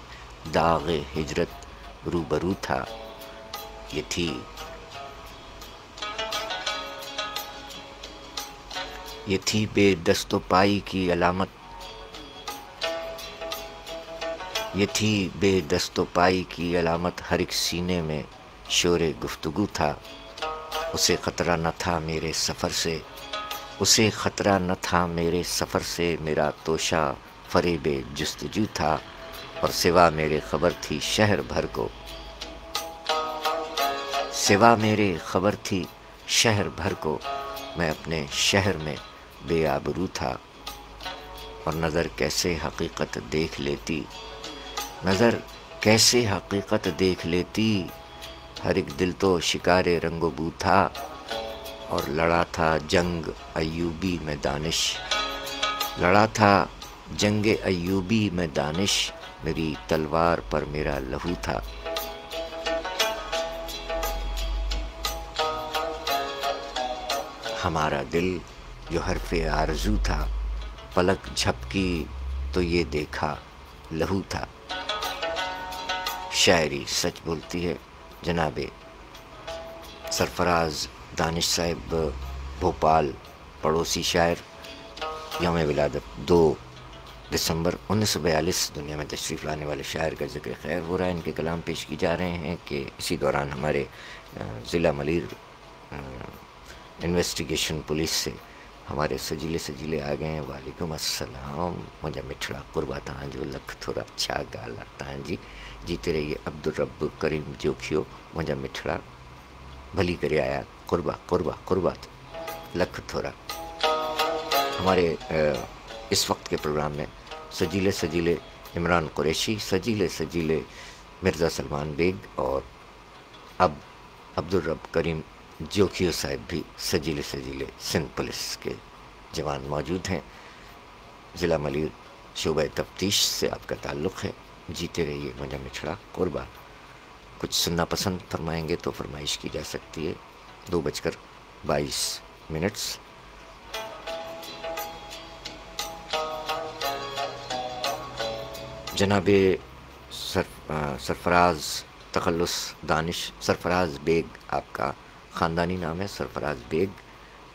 داغ ہجرت روبرو تھا، یہ تھی بے دست و پائی کی علامت، یہ تھی بے دست و پائی کی علامت، ہر ایک سینے میں شور گفتگو تھا، اسے خطرہ نہ تھا میرے سفر سے، اسے خطرہ نہ تھا میرے سفر سے، میرا توشہ فریب جستجو تھا، اور سوا میرے خبر تھی شہر بھر کو، سوا میرے خبر تھی شہر بھر کو، میں اپنے شہر میں بے آبرو تھا، اور نظر کیسے حقیقت دیکھ لیتی، نظر کیسے حقیقت دیکھ لیتی، ہر ایک دل تو شکار رنگ و بو تھا، اور لڑا تھا جنگ ایوبی میں دانش، لڑا تھا جنگ ایوبی میں دانش، میری تلوار پر میرا لہو تھا، ہمارا دل جو حرف آرزو تھا، پلک جھپکی تو یہ دیکھا لہو تھا۔ شاعری سچ بولتی ہے جناب سرفراز دانش صاحب بھوپال، پڑوسی شاعر، یوم ولادت 2 دسمبر 1942 دنیا میں تشریف لانے والے شاعر کا ذکر خیر ہو رہا ہے۔ ان کے کلام پیش کی جا رہے ہیں کہ اسی دوران ہمارے ضلع ملیر انویسٹیگیشن پولیس سے ہمارے سجیلے آ گئے ہیں۔ وعلیکم السلام، مجھے مٹھڑا قربا تھا جو لکھ تھوڑا اچھا گالا تھا جی، جیتے رہیے عبدالرب کریم جوکھیو، مجھے مٹھڑا بھلی کرے آیا قربا لکھ تھوڑا۔ ہمارے اس وقت کے پروگرام میں سجیلے عمران قریشی، سجیلے مرزا سلمان بیگ اور اب عبدالرب کریم جوکھیو صاحب بھی سجیلے سندھ پولیس کے جوان موجود ہیں۔ ضلع ملیر شعبہ تفتیش سے آپ کا تعلق ہے۔ جیتے رہیے مجھے مچھڑا قربا۔ کچھ سننا پسند فرمائیں گے تو فرمائش کی جا سکتی ہے۔ 2:22۔ جناب سرفراز تخلص دانش، سرفراز بیگ آپ کا خاندانی نام ہے، سرفراز بیگ،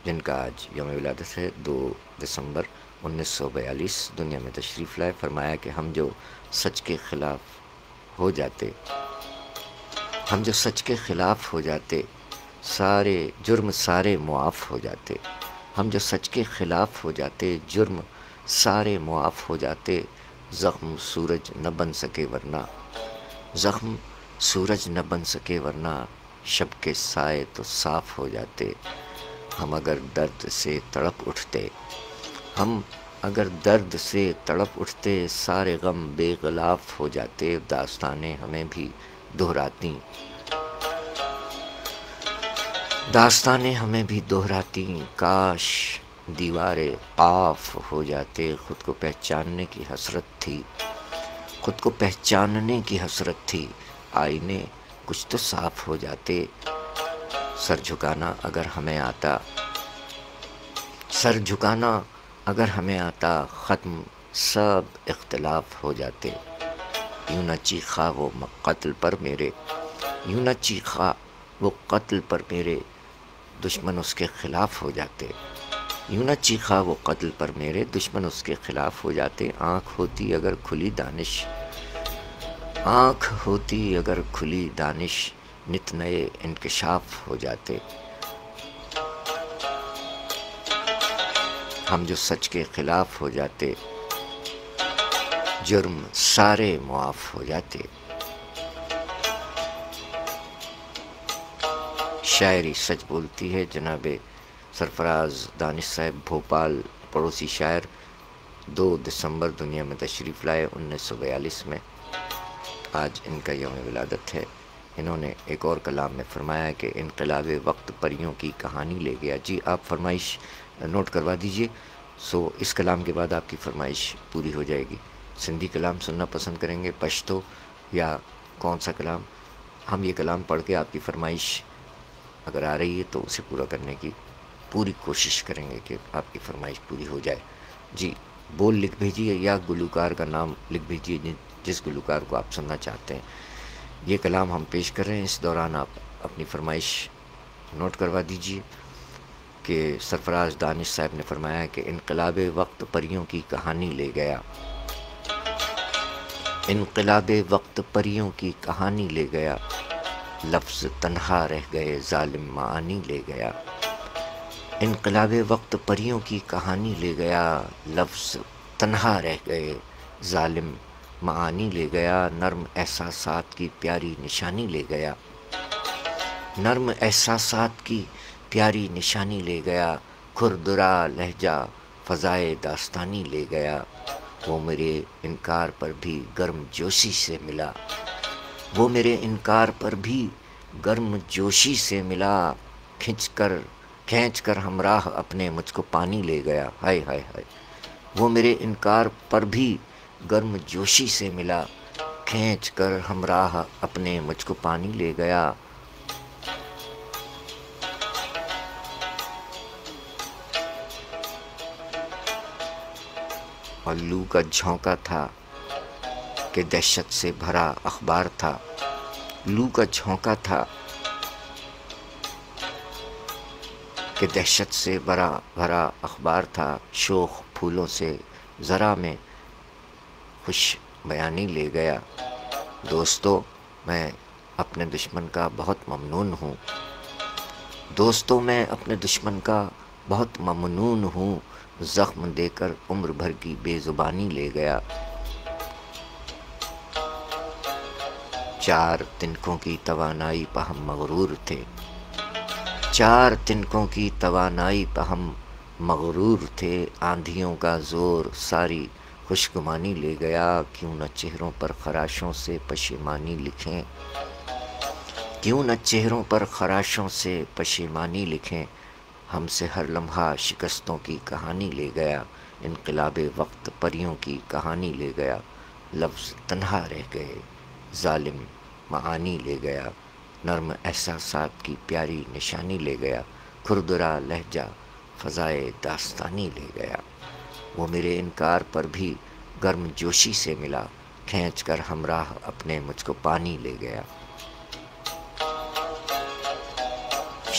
جن کا آج یوم ولادت ہے 2 دسمبر 1942 دنیا میں تشریف لائے۔ فرمایا کہ ہم جو سچ کے خلاف ہو جاتے سارے جرم سارے معاف ہو جاتے، ہم جو سچ کے خلاف ہو جاتے جرم سارے معاف ہو جاتے، زخم سورج نہ بن سکے ورنہ شب کے سائے تو صاف ہو جاتے۔ ہم اگر درد سے تڑپ اٹھتے سارے غم بے غلاف ہو جاتے، داستانیں ہمیں بھی دہراتی، کاش دیوارے قاف ہو جاتے۔ خود کو پہچاننے کی حسرت تھی، آئینے کچھ تو صاف ہو جاتے۔ سر جھکانا اگر ہمیں آتا ختم سب اختلاف ہو جاتے۔ یوں نہ چیخا وہ قتل پر میرے دشمن اس کے خلاف ہو جاتے۔ یوں نہ چیخا وہ قتل پر میرے دشمن اس کے خلاف ہو جاتے۔ آنکھ ہوتی اگر کھلی دانش نت نئے انکشاف ہو جاتے۔ ہم جو سچ کے خلاف ہو جاتے جرم سارے معاف ہو جاتے۔ شاعری سچ بولتی ہے جناب سرفراز دانش صاحب بھوپال، پڑوسی شاعر، 2 دسمبر دنیا میں تشریف لائے 1942 میں۔ آج ان کا یوم ولادت ہے۔ انہوں نے ایک اور کلام میں فرمایا کہ انقلاب وقت پریوں کی کہانی لے گیا۔ جی آپ فرمائش نوٹ کروا دیجئے، سو اس کلام کے بعد آپ کی فرمائش پوری ہو جائے گی۔ سندھی کلام سننا پسند کریں گے، پشتو یا کون سا کلام؟ ہم یہ کلام پڑھ کے آپ کی فرمائش اگر آ رہی ہے تو اسے پورا کرنے کی پوری کوشش کریں گے کہ آپ کی فرمائش پوری ہو جائے۔ جی بول لکھ بھیجیے یا گلوکار کا نام لکھ بھیجیے جس گلوکار کو آپ سننا چاہتے ہیں۔ یہ کلام ہم پیش کر رہے ہیں، اس دوران آپ اپنی فرمائش نوٹ کروا دیجیے کہ سرفراز دانش صاحب نے فرمایا کہ انقلاب وقت پریوں کی کہانی لے گیا، انقلاب وقت پریوں کی کہانی لے گیا، لفظ تنہا رہ گئے ظالم معانی لے گیا۔ انقلاب وقت پریوں کی کہانی لے گیا، لفظ تنہا رہ گئے ظالم معانی لے گیا، نرم احساسات کی پیاری نشانی لے گیا، نرم احساسات کی پیاری نشانی لے گیا، کھردرا لہجہ فضائے داستانی لے گیا، وہ میرے انکار پر بھی گرم جوشی سے ملا، وہ میرے انکار پر بھی گرم جوشی سے ملا، کھینچ کر ہمراہ اپنے مجھ کو پانی لے گیا، ہائے ہائے ہائے، وہ میرے انکار پر بھی گرم جوشی سے ملا، کھینچ کر ہمراہ اپنے مجھ کو پانی لے گیا۔ اور لو کا جھونکا تھا کہ دہشت سے بھرا اخبار تھا، لو کا جھونکا تھا کہ دہشت سے بھرا اخبار تھا، شوخ پھولوں سے ذرا میں خوش بیانی لے گیا۔ دوستو میں اپنے دشمن کا بہت ممنون ہوں، دوستو میں اپنے دشمن کا بہت ممنون ہوں، زخم دے کر عمر بھر کی بے زبانی لے گیا۔ 4 تنکوں کی توانائی پہ ہم مغرور تھے، 4 تنکوں کی توانائی پہ ہم مغرور تھے، آندھیوں کا زور ساری خوشگمانی لے گیا، کیوں نہ چہروں پر خراشوں سے پشیمانی لکھیں، کیوں نہ چہروں پر خراشوں سے پشیمانی لکھیں، ہم سے ہر لمحہ شکستوں کی کہانی لے گیا، انقلاب وقت پریوں کی کہانی لے گیا، لفظ تنہا رہ گئے، ظالم معانی لے گیا، نرم احساسات کی پیاری نشانی لے گیا، کھردرا لہجہ فضائے داستانی لے گیا، وہ میرے انکار پر بھی گرم جوشی سے ملا، کھینچ کر ہمراہ اپنے مجھ کو پانی لے گیا۔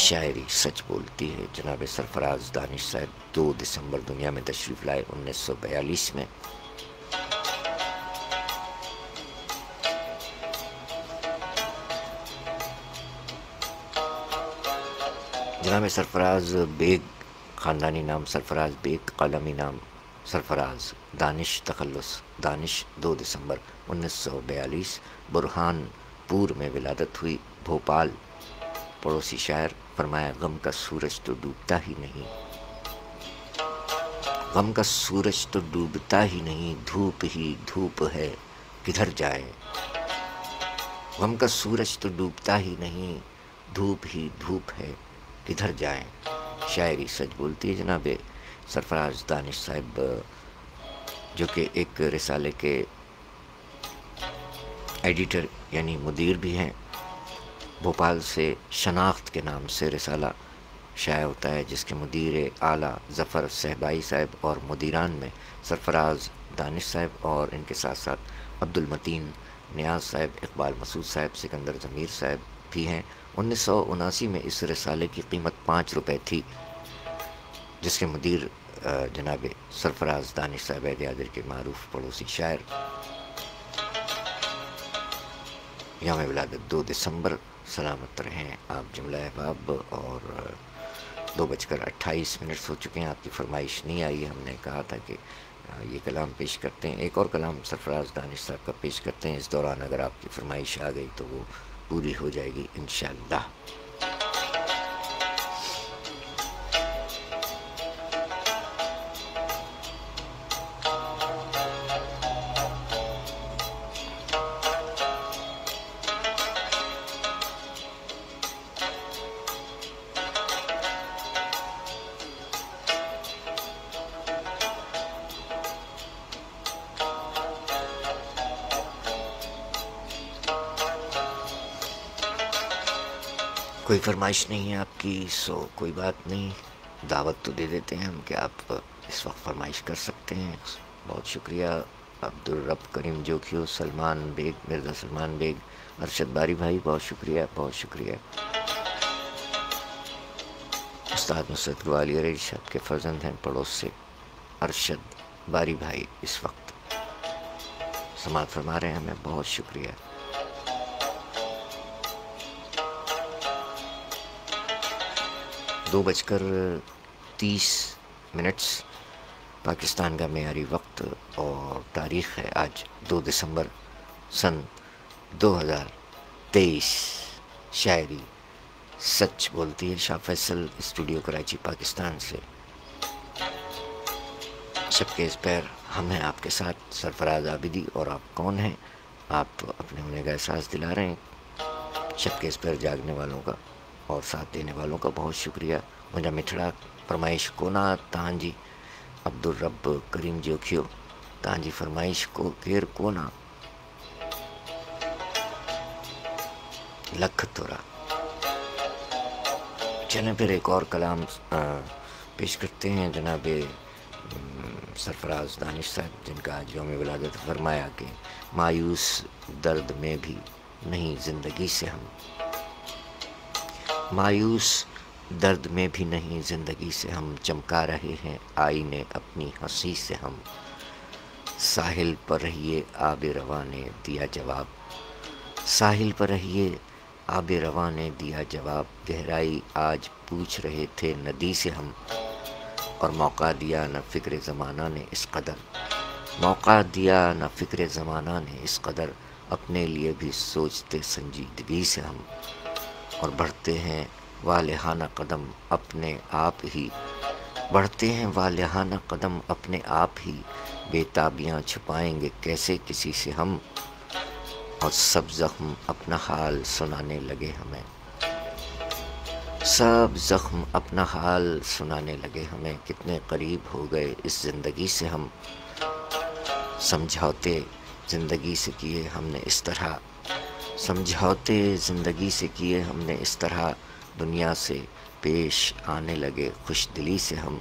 شاعری سچ بولتی ہے۔ جناب سرفراز دانش صاحب 2 دسمبر دنیا میں تشریف لائے 1942 میں۔ جناب سرفراز بیگ، خاندانی نام سرفراز بیگ، قلمی نام سرفراز دانش، تخلص دانش، 2 دسمبر 1942 برہان پور میں ولادت ہوئی، بھوپال۔ پڑوسی شاعر، فرمایا غم کا سورج تو ڈوبتا ہی نہیں، غم کا سورج تو ڈوبتا ہی نہیں، دھوپ ہی دھوپ ہے کدھر جائے، غم کا سورج تو ڈوبتا ہی نہیں، دھوپ ہی دھوپ ہے کدھر جائیں۔ شاعری سچ بولتی ہے۔ جناب سرفراز دانش صاحب جو کہ ایک رسالے کے ایڈیٹر یعنی مدیر بھی ہیں، بھوپال سے شناخت کے نام سے رسالہ شائع ہوتا ہے، جس کے مدیر اعلیٰ ظفر صہبائی صاحب اور مدیران میں سرفراز دانش صاحب اور ان کے ساتھ ساتھ عبدالمتین نیاز صاحب، اقبال مسعود صاحب، سکندر ضمیر صاحب بھی ہیں۔ 1979 میں اس رسالے کی قیمت 5 روپے تھی، جس کے مدیر جناب سرفراز دانش صاحب دیادر کے معروف پڑوسی شاعر۔ یوم ولادت 2 دسمبر، سلامت رہیں آپ جملہ احباب۔ اور 2:28 ہو چکے ہیں، آپ کی فرمائش نہیں آئی ہے، ہم نے کہا تھا کہ یہ کلام پیش کرتے ہیں، ایک اور کلام سرفراز دانش صاحب کا پیش کرتے ہیں، اس دوران اگر آپ کی فرمائش آ گئی تو وہ پوری ہو جائے گی انشاءاللہ۔ کوئی فرمائش نہیں ہے آپ کی، سو کوئی بات نہیں، دعوت تو دے دیتے ہیں ہم کہ آپ اس وقت فرمائش کر سکتے ہیں۔ بہت شکریہ عبدالرب کریم جوکھیو، سلمان بیگ، مرزا سلمان بیگ، ارشد باری بھائی، بہت شکریہ، بہت شکریہ۔ استاد نصرت گل علی ارشاد کے فرزند ہیں پڑوس سے ارشد باری بھائی، اس وقت سماعت فرما رہے ہیں، ہمیں بہت شکریہ۔ دو 2:30 پاکستان کا معیاری وقت اور تاریخ ہے آج 2 دسمبر سن 2023۔ شاعری سچ بولتی ہے، شاہ فیصل اسٹوڈیو کراچی پاکستان سے۔ شب کے اس پیر ہم ہیں آپ کے ساتھ، سرفراز عابدی، اور آپ کون ہیں؟ آپ اپنے ہونے کا احساس دلا رہے ہیں۔ شب کے اس پیر جاگنے والوں کا اور ساتھ دینے والوں کا بہت شکریہ۔ مجھے مٹھڑا فرمائش کونا تانجی عبدالرب کریم جوکھیو، تانجی فرمائش کو کیر کونا لکھ تورا۔ چلیں پھر ایک اور کلام پیش کرتے ہیں جناب سرفراز دانش صاحب جن کا آج یوم ولادت، فرمایا کہ مایوس درد میں بھی نہیں زندگی سے ہم، مایوس درد میں بھی نہیں زندگی سے ہم، چمکا رہے ہیں آئینے اپنی ہنسی سے ہم، ساحل پر رہیے آب رواں نے دیا جواب، ساحل پر رہیے آب رواں نے دیا جواب، گہرائی آج پوچھ رہے تھے ندی سے ہم، اور موقع دیا نہ فکر زمانہ نے اس قدر، موقع دیا نہ فکر زمانہ نے اس قدر، اپنے لیے بھی سوچتے سنجیدگی سے ہم، اور بڑھتے ہیں والہانہ قدم اپنے آپ ہی، بڑھتے ہیں والہانہ قدم اپنے آپ ہی، بے تابیاں چھپائیں گے کیسے کسی سے ہم، اور سب زخم اپنا حال سنانے لگے ہمیں، سب زخم اپنا حال سنانے لگے ہمیں، کتنے قریب ہو گئے اس زندگی سے ہم، سمجھوتے زندگی سے کیے ہم نے اس طرح، سمجھوتے زندگی سے کیے ہم نے اس طرح، دنیا سے پیش آنے لگے خوش دلی سے ہم،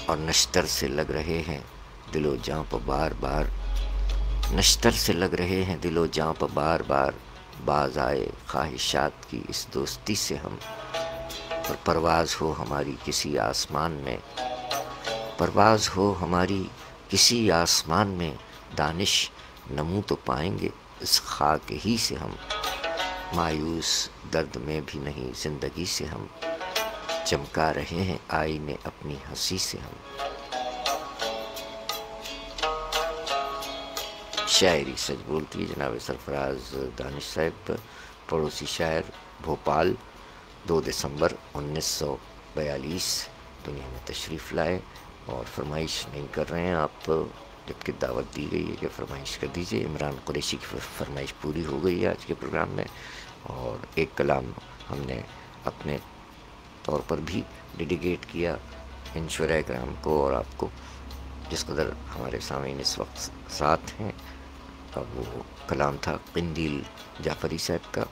اور نشتر سے لگ رہے ہیں دل و جاں پہ بار بار، نشتر سے لگ رہے ہیں دل و جاں پہ بار بار، باز آئے خواہشات کی اس دوستی سے ہم، اور پرواز ہو ہماری کسی آسمان میں، پرواز ہو ہماری کسی آسمان میں، دانش نمو تو پائیں گے اس خاک ہی سے ہم، مایوس درد میں بھی نہیں زندگی سے ہم، چمکا رہے ہیں آئینے اپنی ہنسی سے ہم۔ شاعری سچ بولتی ہے جناب سرفراز دانش صاحب، پڑوسی شاعر، بھوپال، 2 دسمبر 1942 دنیا میں تشریف لائے، اور فرمائش نہیں کر رہے ہیں آپ، جبکہ دعوت دی گئی ہے کہ فرمائش کر دیجئے۔ عمران قریشی کی فرمائش پوری ہو گئی ہے آج کے پروگرام میں، اور ایک کلام ہم نے اپنے طور پر بھی ڈیڈیکیٹ کیا ان شعراء کرام کو اور آپ کو، جس قدر ہمارے سامعین اس وقت ساتھ ہیں۔ اب وہ کلام تھا قندیل جعفری صاحب کا۔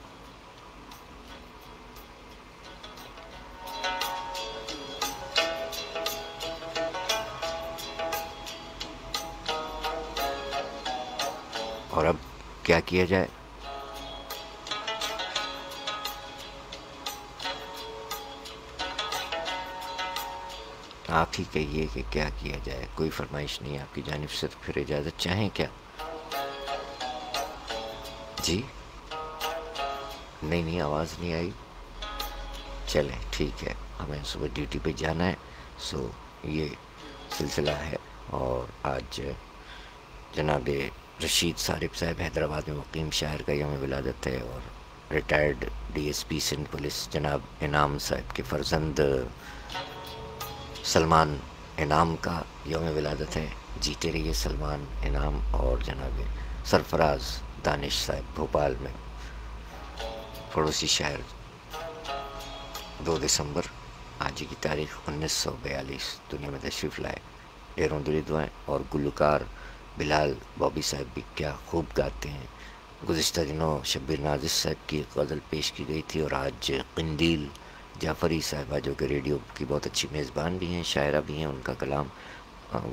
اور اب کیا کیا جائے؟ آپ ہی کہیے کہ کیا کیا جائے، کوئی فرمائش نہیں آپ کی جانب سے، تو پھر اجازت چاہیں کیا؟ جی نہیں آواز نہیں آئی، چلیں ٹھیک ہے، ہمیں صبح ڈیوٹی پہ جانا ہے، سو یہ سلسلہ ہے۔ اور آج جناب رشید صارف صاحب حیدرآباد میں مقیم شاعر کا یوم ولادت ہے، اور retired D S P Sindh police جناب انعام صاحب کے فرزند سلمان انعام کا یوم ولادت ہے۔ جیتے رہیے سلمان انعام، اور جناب سرفراز دانش صاحب بھوپال میں پڑوسی شاعر، 2 دسمبر آج کی تاریخ 1942 دنیا میں تشریف لائے۔ ڈھیروں دلی دعائیں۔ اور گلوکار بلال بابی صاحب بھی کیا خوب گاتے ہیں۔ گزشتہ دنوں شبیر نازش صاحب کی ایک غزل پیش کی گئی تھی، اور آج قندیل جعفری صاحبہ جو کہ ریڈیو کی بہت اچھی میزبان بھی ہیں، شاعرہ بھی ہیں، ان کا کلام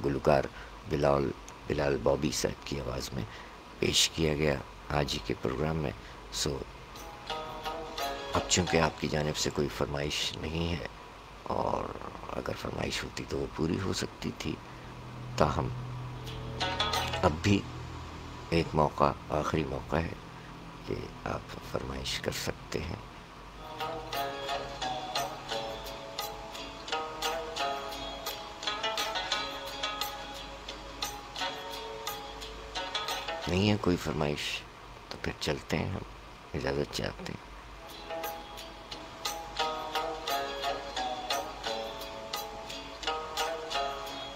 گلوکار بلال بابی صاحب کی آواز میں پیش کیا گیا آج ہی کے پروگرام میں۔ سو اب چونکہ آپ کی جانب سے کوئی فرمائش نہیں ہے، اور اگر فرمائش ہوتی تو وہ پوری ہو سکتی تھی، تاہم اب بھی ایک موقع، آخری موقع ہے کہ آپ فرمائش کر سکتے ہیں۔ نہیں ہے کوئی فرمائش تو پھر چلتے ہیں، ہم اجازت چاہتے ہیں۔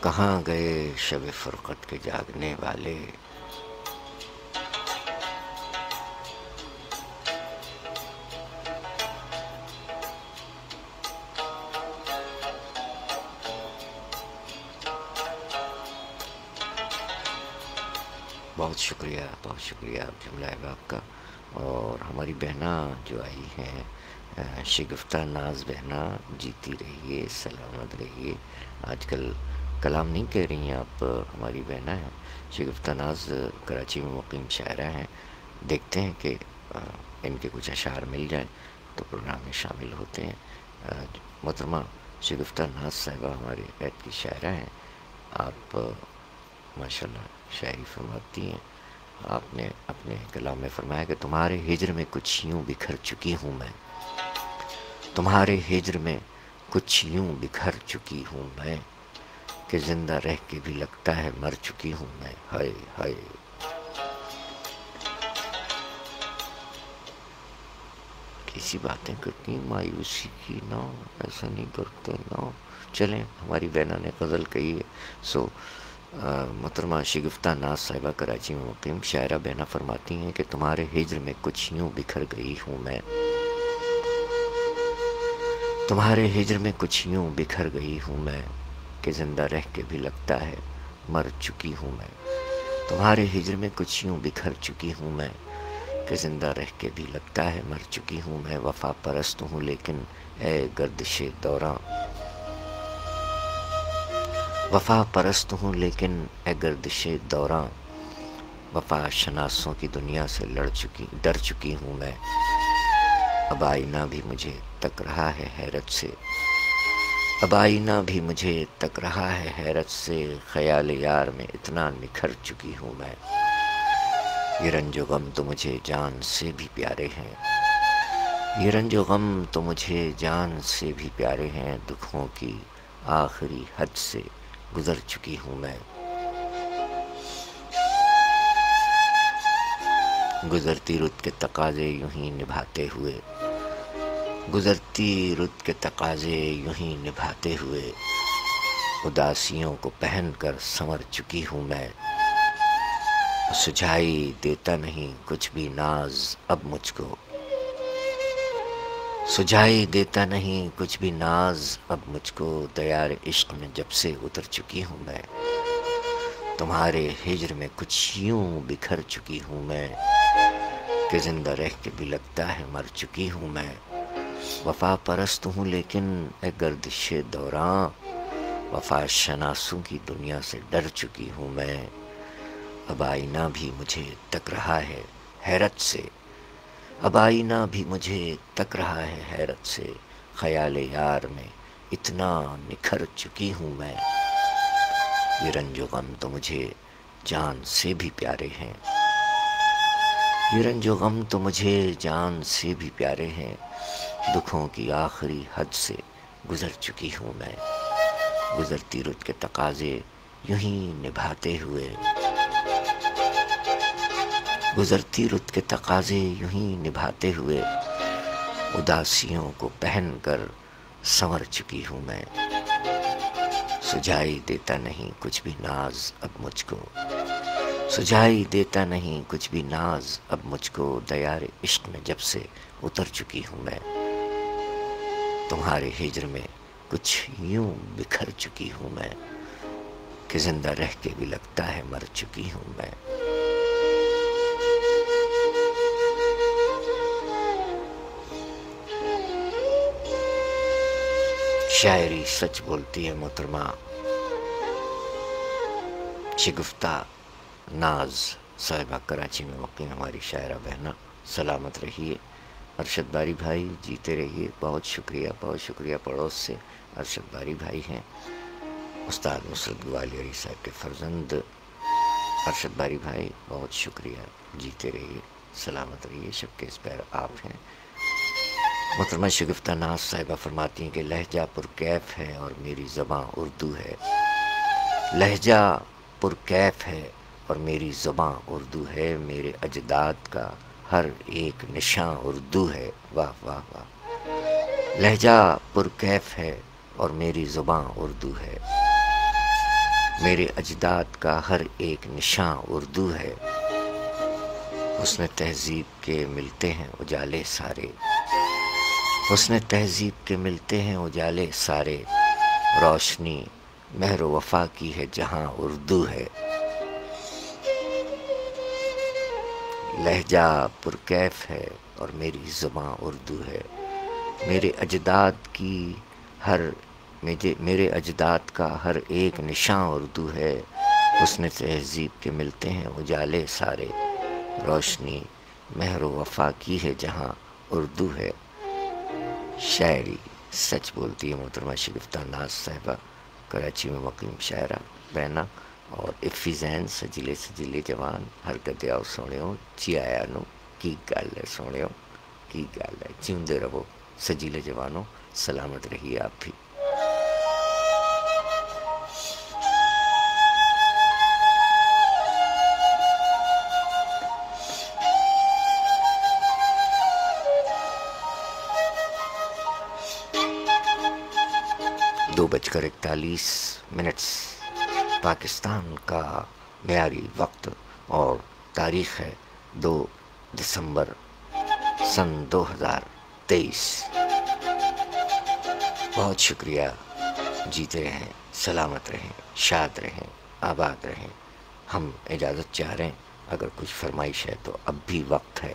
کہاں گئے شب فرقت کے جاگنے والے، بہت شکریہ آپ جملہ احباب کا۔ اور ہماری بہنہ جو آئی ہیں شگفتہ ناز بہنا جیتی رہیے، سلامت رہیے۔ آج کل کلام نہیں کہہ رہی ہیں آپ، ہماری بہنا ہیں شگفتہ ناز، کراچی میں مقیم شاعرہ ہیں۔ دیکھتے ہیں کہ ان کے کچھ اشعار مل جائیں تو پروگرام میں شامل ہوتے ہیں۔ محترمہ شگفتہ ناز صاحبہ ہمارے عید کی شاعرہ ہیں۔ آپ ماشاءاللہ شاعری فرماتی ہیں۔ آپ نے اپنے کلام میں فرمایا کہ تمہارے ہجر میں کچھ یوں بکھر چکی ہوں میں، تمہارے ہجر میں کچھ یوں بکھر چکی ہوں میں، کہ زندہ رہ کے بھی لگتا ہے مر چکی ہوں میں۔ ہائے ہائے، کیسی باتیں کرتی ہیں، مایوسی کی نا، ایسا نہیں کرتے نا۔ چلیں، ہماری بہنا نے غزل کہی ہے، سو محترمہ شگفتہ ناز صاحبہ کراچی میں مقیم شاعرہ بہنا فرماتی ہیں کہ تمہارے ہجر میں کچھ یوں بکھر گئی ہوں میں، تمہارے ہجر میں کچھ یوں بکھر گئی ہوں میں، کہ زندہ رہ کے بھی لگتا ہے مر چکی ہوں میں۔ تمہارے ہجر میں کچھ یوں بکھر چکی ہوں میں، کہ زندہ رہ کے بھی لگتا ہے مر چکی ہوں میں۔ وفا پرست ہوں لیکن اے گردش دوراں، وفا پرست ہوں لیکن اے گردش دوراں، وفا شناسوں کی دنیا سے ڈر چکی ہوں میں۔ اب آئینہ بھی مجھے تک رہا ہے حیرت سے، اب آئینہ بھی مجھے تک رہا ہے حیرت سے، خیال یار میں اتنا نکھر چکی ہوں میں۔ یہ رنج و غم تو مجھے جان سے بھی پیارے ہیں، یہ رنج و غم تو مجھے جان سے بھی پیارے ہیں، دکھوں کی آخری حد سے گزر چکی ہوں میں۔ گزرتی رت کے تقاضے یوں ہی نبھاتے ہوئے، گزرتی رت کے تقاضے یوں ہی نبھاتے ہوئے، اداسیوں کو پہن کر سنور چکی ہوں میں۔ سجھائی دیتا نہیں کچھ بھی ناز اب مجھ کو، سجھائی دیتا نہیں کچھ بھی ناز اب مجھ کو، دیار عشق میں جب سے اتر چکی ہوں میں۔ تمہارے ہجر میں کچھ یوں بکھر چکی ہوں میں، کہ زندہ رہ کے بھی لگتا ہے مر چکی ہوں میں۔ وفا پرست ہوں لیکن اے گردش دوراں، وفا شناسوں کی دنیا سے ڈر چکی ہوں میں۔ اب آئینہ بھی مجھے تک رہا ہے حیرت سے، اب آئینہ بھی مجھے تک رہا ہے حیرت سے، خیال یار میں اتنا نکھر چکی ہوں میں۔ یہ رنج و غم تو مجھے جان سے بھی پیارے ہیں، یہ رنج و غم تو مجھے جان سے بھی پیارے ہیں، دکھوں کی آخری حد سے گزر چکی ہوں میں۔ گزرتی رت کے تقاضے یوں ہی نبھاتے ہوئے، گزرتی رت کے تقاضے یوں ہی نبھاتے ہوئے، اداسیوں کو پہن کر سنور چکی ہوں میں۔ سجھائی دیتا نہیں کچھ بھی ناز اب مجھ کو، سجھائی دیتا نہیں کچھ بھی ناز اب مجھ کو، دیار عشق میں جب سے اتر چکی ہوں میں۔ تمہارے ہجر میں کچھ یوں بکھر چکی ہوں میں، کہ زندہ رہ کے بھی لگتا ہے مر چکی ہوں میں۔ شاعری سچ بولتی ہے محترمہ شگفتہ ناز صاحبہ کراچی میں مقیم ہماری شاعرہ بہنا، سلامت رہیے۔ ارشد باری بھائی جیتے رہیے، بہت شکریہ پڑوس سے ارشد باری بھائی ہیں، استاد نصرت گوالیاری صاحب کے فرزند ارشد باری بھائی، بہت شکریہ، جیتے رہیے، سلامت رہیے، شب کے اس پیر آپ ہیں۔ محترمہ شگفتہ ناز صاحبہ فرماتی ہیں کہ لہجہ پرکیف ہے اور میری زباں اردو ہے، لہجہ پرکیف ہے اور میری زباں اردو ہے، میرے اجداد کا ہر ایک نشاں اردو ہے، واہ واہ واہ۔ لہجہ پرکیف ہے اور میری زباں اردو ہے، میرے اجداد کا ہر ایک نشاں اردو ہے، حسن تہذیب کے ملتے ہیں اجالے سارے، حسن تہذیب کے ملتے ہیں اجالے سارے، روشنی مہر و وفا کی ہے جہاں اردو ہے۔ لہجہ پرکیف ہے اور میری زباں اردو ہے، میرے اجداد کا ہر ایک نشاں اردو ہے، حسن تہذیب کے ملتے ہیں اجالے سارے، روشنی مہر و وفا کی ہے جہاں اردو ہے۔ شاعری سچ بولتی ہے محترمہ شگفتہ ناز صاحبہ، کراچی میں مقیم شاعرہ بہنا، اور افی زین سجیلے سجیلے جوان حرکت آؤ سوڑیوں جی آیا نو کی گل ہے سوڑیوں کی گل ہے، جیوندے رہو سجیلے جوانوں، سلامت رہیے آپ بھی۔ دو بج کر 41 پاکستان کا معیاری وقت اور تاریخ ہے 2 دسمبر سن 2023۔ بہت شکریہ، جیتے رہیں، سلامت رہیں، شاد رہیں، آباد رہیں۔ ہم اجازت چاہ رہے ہیں، اگر کچھ فرمائش ہے تو اب بھی وقت ہے،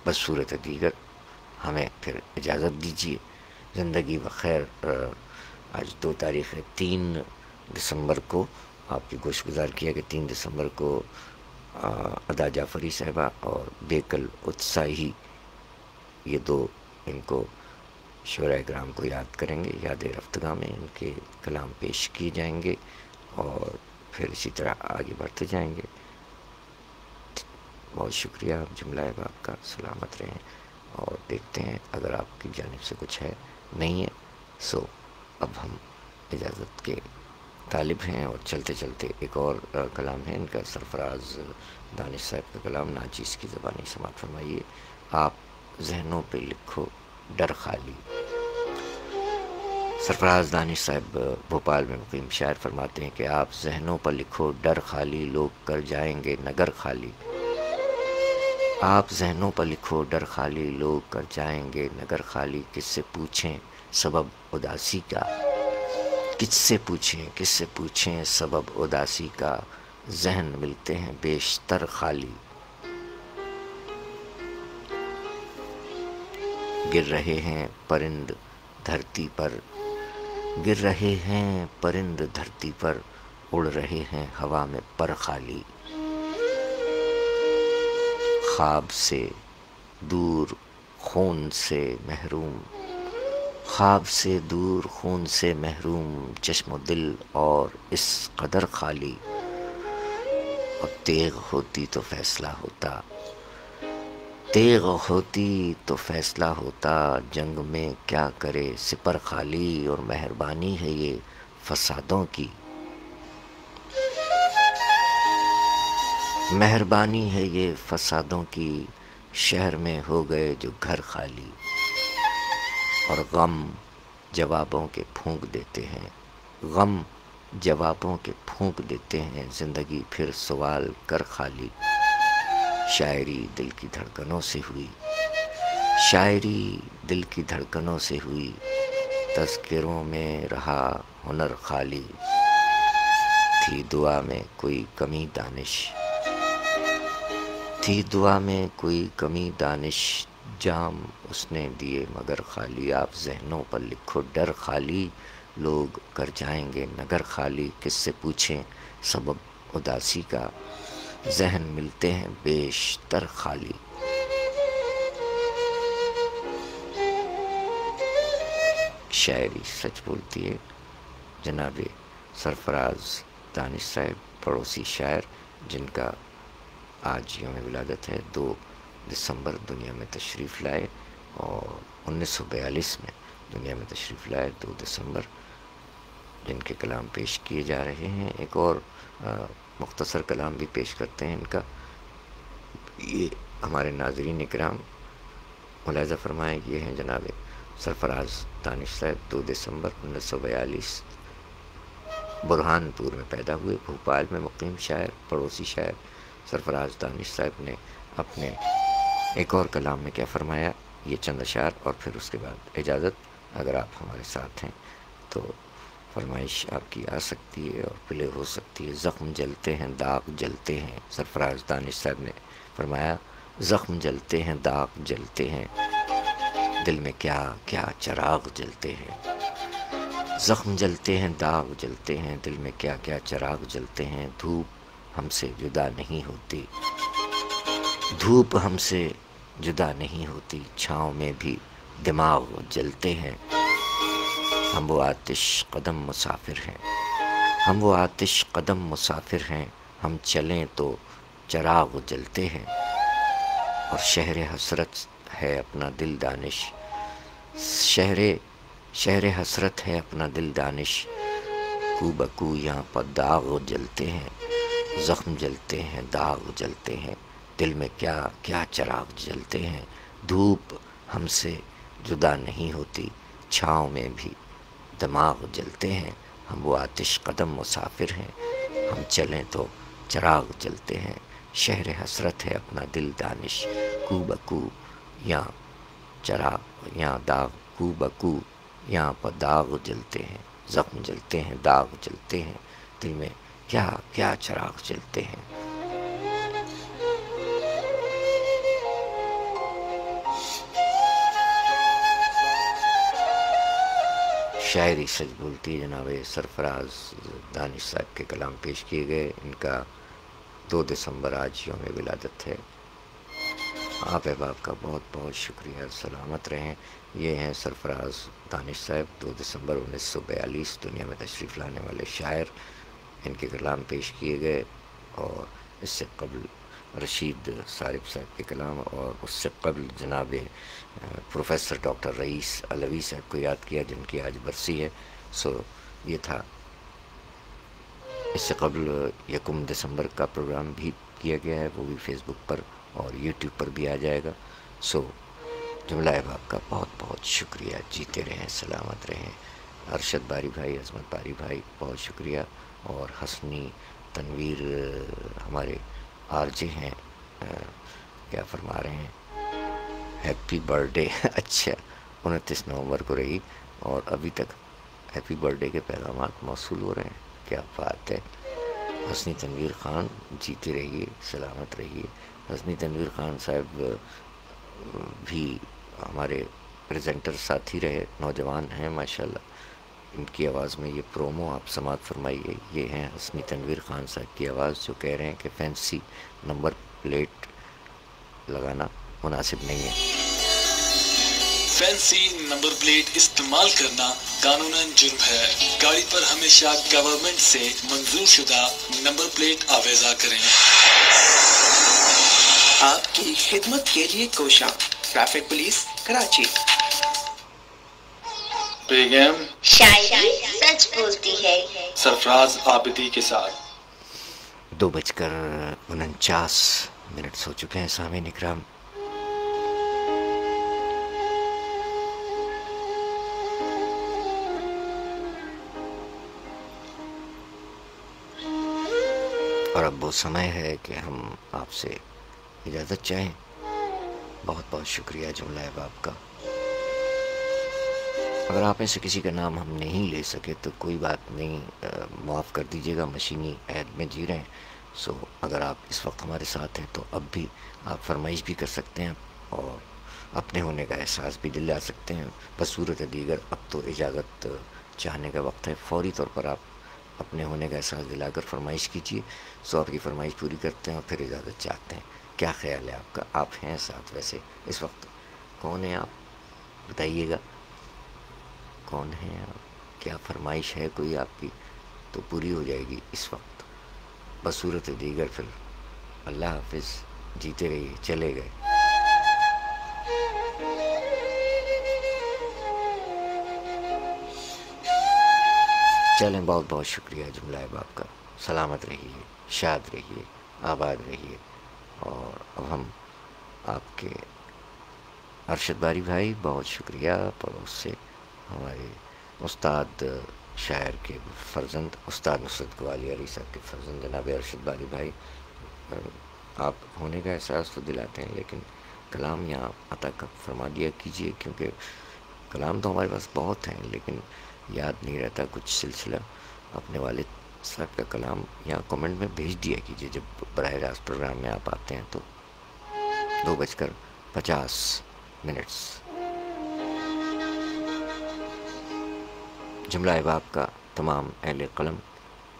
بس صورت دیگر ہمیں پھر اجازت دیجیے۔ زندگی بخیر۔ آج 2 تاریخ ہے، 3 دسمبر کو آپ کی گوش گزار کیا کہ 3 دسمبر کو ادا جعفری صاحبہ اور بیکل اتساہی، یہ 2 ان کو شعراء کرام کو یاد کریں گے، یاد رفتگاہ میں ان کے کلام پیش کیے جائیں گے اور پھر اسی طرح آگے بڑھتے جائیں گے۔ بہت شکریہ آپ جملہ احباب کا، سلامت رہیں، اور دیکھتے ہیں اگر آپ کی جانب سے کچھ ہے، نہیں ہے سو اب ہم اجازت کے طالب ہیں، اور چلتے چلتے ایک اور کلام ہے ان کا، سرفراز دانش صاحب کا کلام، ناچیز کی زبانی سماعت فرمائیے۔ آپ ذہنوں پہ لکھو ڈر خالی۔ سرفراز دانش صاحب بھوپال میں مقیم شاعر فرماتے ہیں کہ آپ ذہنوں پر لکھو ڈر خالی، لوگ کر جائیں گے نگر خالی۔ آپ ذہنوں پر لکھو ڈر خالی، لوگ کر جائیں گے نگر خالی، کس سے پوچھیں سبب اداسی کا، کس سے پوچھیں سبب اداسی کا، ذہن ملتے ہیں بیشتر خالی۔ گر رہے ہیں پرند دھرتی پر، گر رہے ہیں پرند دھرتی پر، اڑ رہے ہیں ہوا میں پر خالی۔ خواب سے دور خون سے محروم، خواب سے دور خون سے محروم، چشم و دل اور اس قدر خالی، اور تیغ ہوتی تو فیصلہ ہوتا، تیغ ہوتی تو فیصلہ ہوتا، جنگ میں کیا کرے سپر خالی، اور مہربانی ہے یہ فسادوں کی، مہربانی ہے یہ فسادوں کی، شہر میں ہو گئے جو گھر خالی، اور غم جوابوں کے پھونک دیتے ہیں، غم جوابوں کے پھونک دیتے ہیں، زندگی پھر سوال کر خالی۔ شاعری دل کی دھڑکنوں سے ہوئی، شاعری دل کی دھڑکنوں سے ہوئی، تذکروں میں رہا ہنر خالی، تھی دعا میں کوئی کمی دانش، تھی دعا میں کوئی کمی دانش، جام اس نے دیے مگر خالی۔ آپ ذہنوں پر لکھو ڈر خالی، لوگ کر جائیں گے نگر خالی، کس سے پوچھیں سبب اداسی کا، ذہن ملتے ہیں بیشتر خالی۔ شاعری سچ بولتی ہے، جناب سرفراز دانش صاحب پڑوسی شاعر، جن کا آج یوم ولادت ہے، 2 دسمبر دنیا میں تشریف لائے، اور 1942 میں دنیا میں تشریف لائے 2 دسمبر، جن کے کلام پیش کیے جا رہے ہیں۔ ایک اور مختصر کلام بھی پیش کرتے ہیں ان کا، یہ ہمارے ناظرین اکرام ملاحظہ فرمائیں، یہ ہیں جناب سرفراز دانش صاحب، 2 دسمبر 1942 برہان پور میں پیدا ہوئے، بھوپال میں مقیم شاعر، پڑوسی شاعر سرفراز دانش صاحب نے اپنے ایک اور کلام میں کیا فرمایا، یہ چند اشعار اور پھر اس کے بعد اجازت۔ اگر آپ ہمارے ساتھ ہیں تو فرمائش آپ کی آ سکتی ہے اور پلے ہو سکتی ہے۔ زخم جلتے ہیں داغ جلتے ہیں، سرفراز دانش صاحب نے فرمایا، زخم جلتے ہیں داغ جلتے ہیں، دل میں کیا کیا چراغ جلتے ہیں، زخم جلتے ہیں، داغ جلتے ہیں، دل میں کیا کیا چراغ جلتے ہیں، دھوپ ہم سے جدا نہیں ہوتی، دھوپ ہم سے جدا نہیں ہوتی، چھاؤں میں بھی دماغ جلتے ہیں، ہم وہ آتش قدم مسافر ہیں، ہم وہ آتش قدم مسافر ہیں، ہم چلیں تو چراغ جلتے ہیں، اور شہر حسرت ہے اپنا دل دانش، شہر حسرت ہے اپنا دل دانش، کو بکو یہاں پر داغ جلتے ہیں، زخم جلتے ہیں، داغ جلتے ہیں، دل میں کیا کیا چراغ جلتے ہیں، دھوپ ہم سے جدا نہیں ہوتی، چھاؤں میں بھی دماغ جلتے ہیں، ہم وہ آتش قدم مسافر ہیں، ہم چلیں تو چراغ جلتے ہیں، شہر حسرت ہے اپنا دل دانش، کو بکو یہاں چراغ یہاں داغ، کو بکو یہاں پر داغ جلتے ہیں، زخم جلتے ہیں، داغ جلتے ہیں، دل میں کیا کیا چراغ جلتے ہیں۔ شاعری سچ بولتی جناب سرفراز دانش صاحب کے کلام پیش کیے گئے، ان کا 2 دسمبر آج یوم ولادت ہے۔ آپ احباب کا بہت بہت شکریہ، سلامت رہیں۔ یہ ہیں سرفراز دانش صاحب، 2 دسمبر 1942 دنیا میں تشریف لانے والے شاعر، ان کے کلام پیش کیے گئے، اور اس سے قبل رشید صارف صاحب کے کلام، اور اس سے قبل جناب پروفیسر ڈاکٹر رئیس علوی صاحب کو یاد کیا جن کی آج برسی ہے۔ یہ تھا، اس سے قبل 1 دسمبر کا پروگرام بھی کیا گیا ہے، وہ بھی فیس بک پر اور یوٹیوب پر بھی آ جائے گا۔ جملہ احباب کا بہت بہت شکریہ، جیتے رہیں، سلامت رہیں۔ ارشد باری بھائی، عظمت باری بھائی بہت شکریہ، اور حسنی تنویر ہمارے آر جے ہیں، کیا فرما رہے ہیں، ہیپی برتھ ڈے۔ اچھا، 29 نومبر کو رہی اور ابھی تک ہیپی برتھ ڈے کے پیغامات موصول ہو رہے ہیں، کیا بات ہے۔ حسنی تنویر خان، جیتے رہیے، سلامت رہیے۔ حسنی تنویر خان صاحب بھی ہمارے پریزنٹر ساتھی رہے، نوجوان ہیں ماشاءاللہ، ان کی آواز میں یہ پرومو آپ سماعت فرمائیے۔ یہ ہیں حسنی تنویر خان صاحب کی آواز، جو کہہ رہے ہیں کہ فینسی نمبر پلیٹ لگانا مناسب نہیں ہے۔ فینسی نمبر پلیٹ استعمال کرنا قانوناً جرم ہے۔ گاڑی پر ہمیشہ گورنمنٹ سے منظور شدہ نمبر پلیٹ آویزا کریں۔ آپ کی خدمت کے لیے کوشاں، ٹریفک پولیس کراچی۔ بیگم شاعری سچ بولتی ہے، سرفراز عابدی کے ساتھ۔ 2:49 ہو چکے ہیں سامعین اکرام۔ اور اب وہ سمے ہے کہ ہم آپ سے اجازت چاہیں۔ بہت بہت شکریہ جملہ احباب کا۔ اگر آپ میں سے کسی کا نام ہم نہیں لے سکے تو کوئی بات نہیں، معاف کر دیجیے گا، مشینی عہد میں جی رہے ہیں۔ اگر آپ اس وقت ہمارے ساتھ ہیں تو اب بھی آپ فرمائش بھی کر سکتے ہیں اور اپنے ہونے کا احساس بھی دلا سکتے ہیں۔ بصورت دیگر اب تو اجازت چاہنے کا وقت ہے، فوری طور پر آپ اپنے ہونے کا احساس دلا کر فرمائش کیجیے۔ آپ کی فرمائش پوری کرتے ہیں اور پھر اجازت چاہتے ہیں۔ کیا خیال ہے آپ کا؟ آپ ہیں ساتھ ویسے اس وقت؟ کون ہیں آپ؟ بتائیے گا کون ہیں آپ؟ کیا فرمائش ہے کوئی آپ کی تو پوری ہو جائے گی اس وقت۔ بصورت دیگر پھر اللہ حافظ، جیتے رہیے، چلے گئے۔ چلیں، بہت بہت شکریہ جملہ احباب کا۔ سلامت رہیے، شاد رہیے، آباد رہیے۔ اور اب ہم آپ کے ارشد باری بھائی، بہت شکریہ پڑوس سے ہمارے استاد شاعر کے فرزند استاد نصرت قوالی علی صاحب کے فرزند جناب ارشد باری بھائی، آپ ہونے کا احساس تو دلاتے ہیں لیکن کلام یہاں عطا فرما دیا کیجیے، کیونکہ کلام تو ہمارے پاس بہت ہیں لیکن یاد نہیں رہتا کچھ سلسلہ۔ اپنے والد صاحب کا کلام یہاں کمنٹ میں بھیج دیا کیجیے جب براہ راست پروگرام میں آپ آتے ہیں تو۔ 2:50 جملہ احباب کا تمام اہل قلم،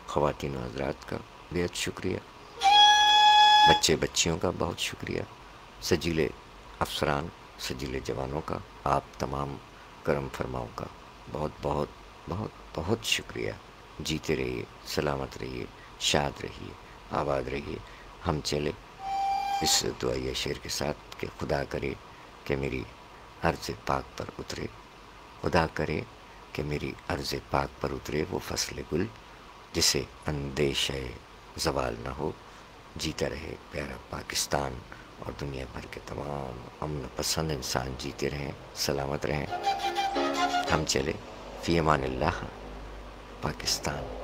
خواتین و حضرات کا بہت شکریہ، بچے بچیوں کا بہت شکریہ، سجیلے افسران، سجیلے جوانوں کا، آپ تمام کرم فرماؤں کا بہت بہت بہت بہت شکریہ۔ جیتے رہیے، سلامت رہیے، شاد رہیے، آباد رہیے۔ ہم چلے اس دعائیہ شعر کے ساتھ کہ خدا کرے کہ میری عرض پاک پر اترے، خدا کرے کہ میری عرض پاک پر اترے وہ فصل گل جسے اندیشہ زوال نہ ہو، جیتا رہے پیارا پاکستان اور دنیا بھر کے تمام امن پسند انسان جیتے رہیں، سلامت رہیں۔ ہم چلے، فی امان اللہ، پاکستان۔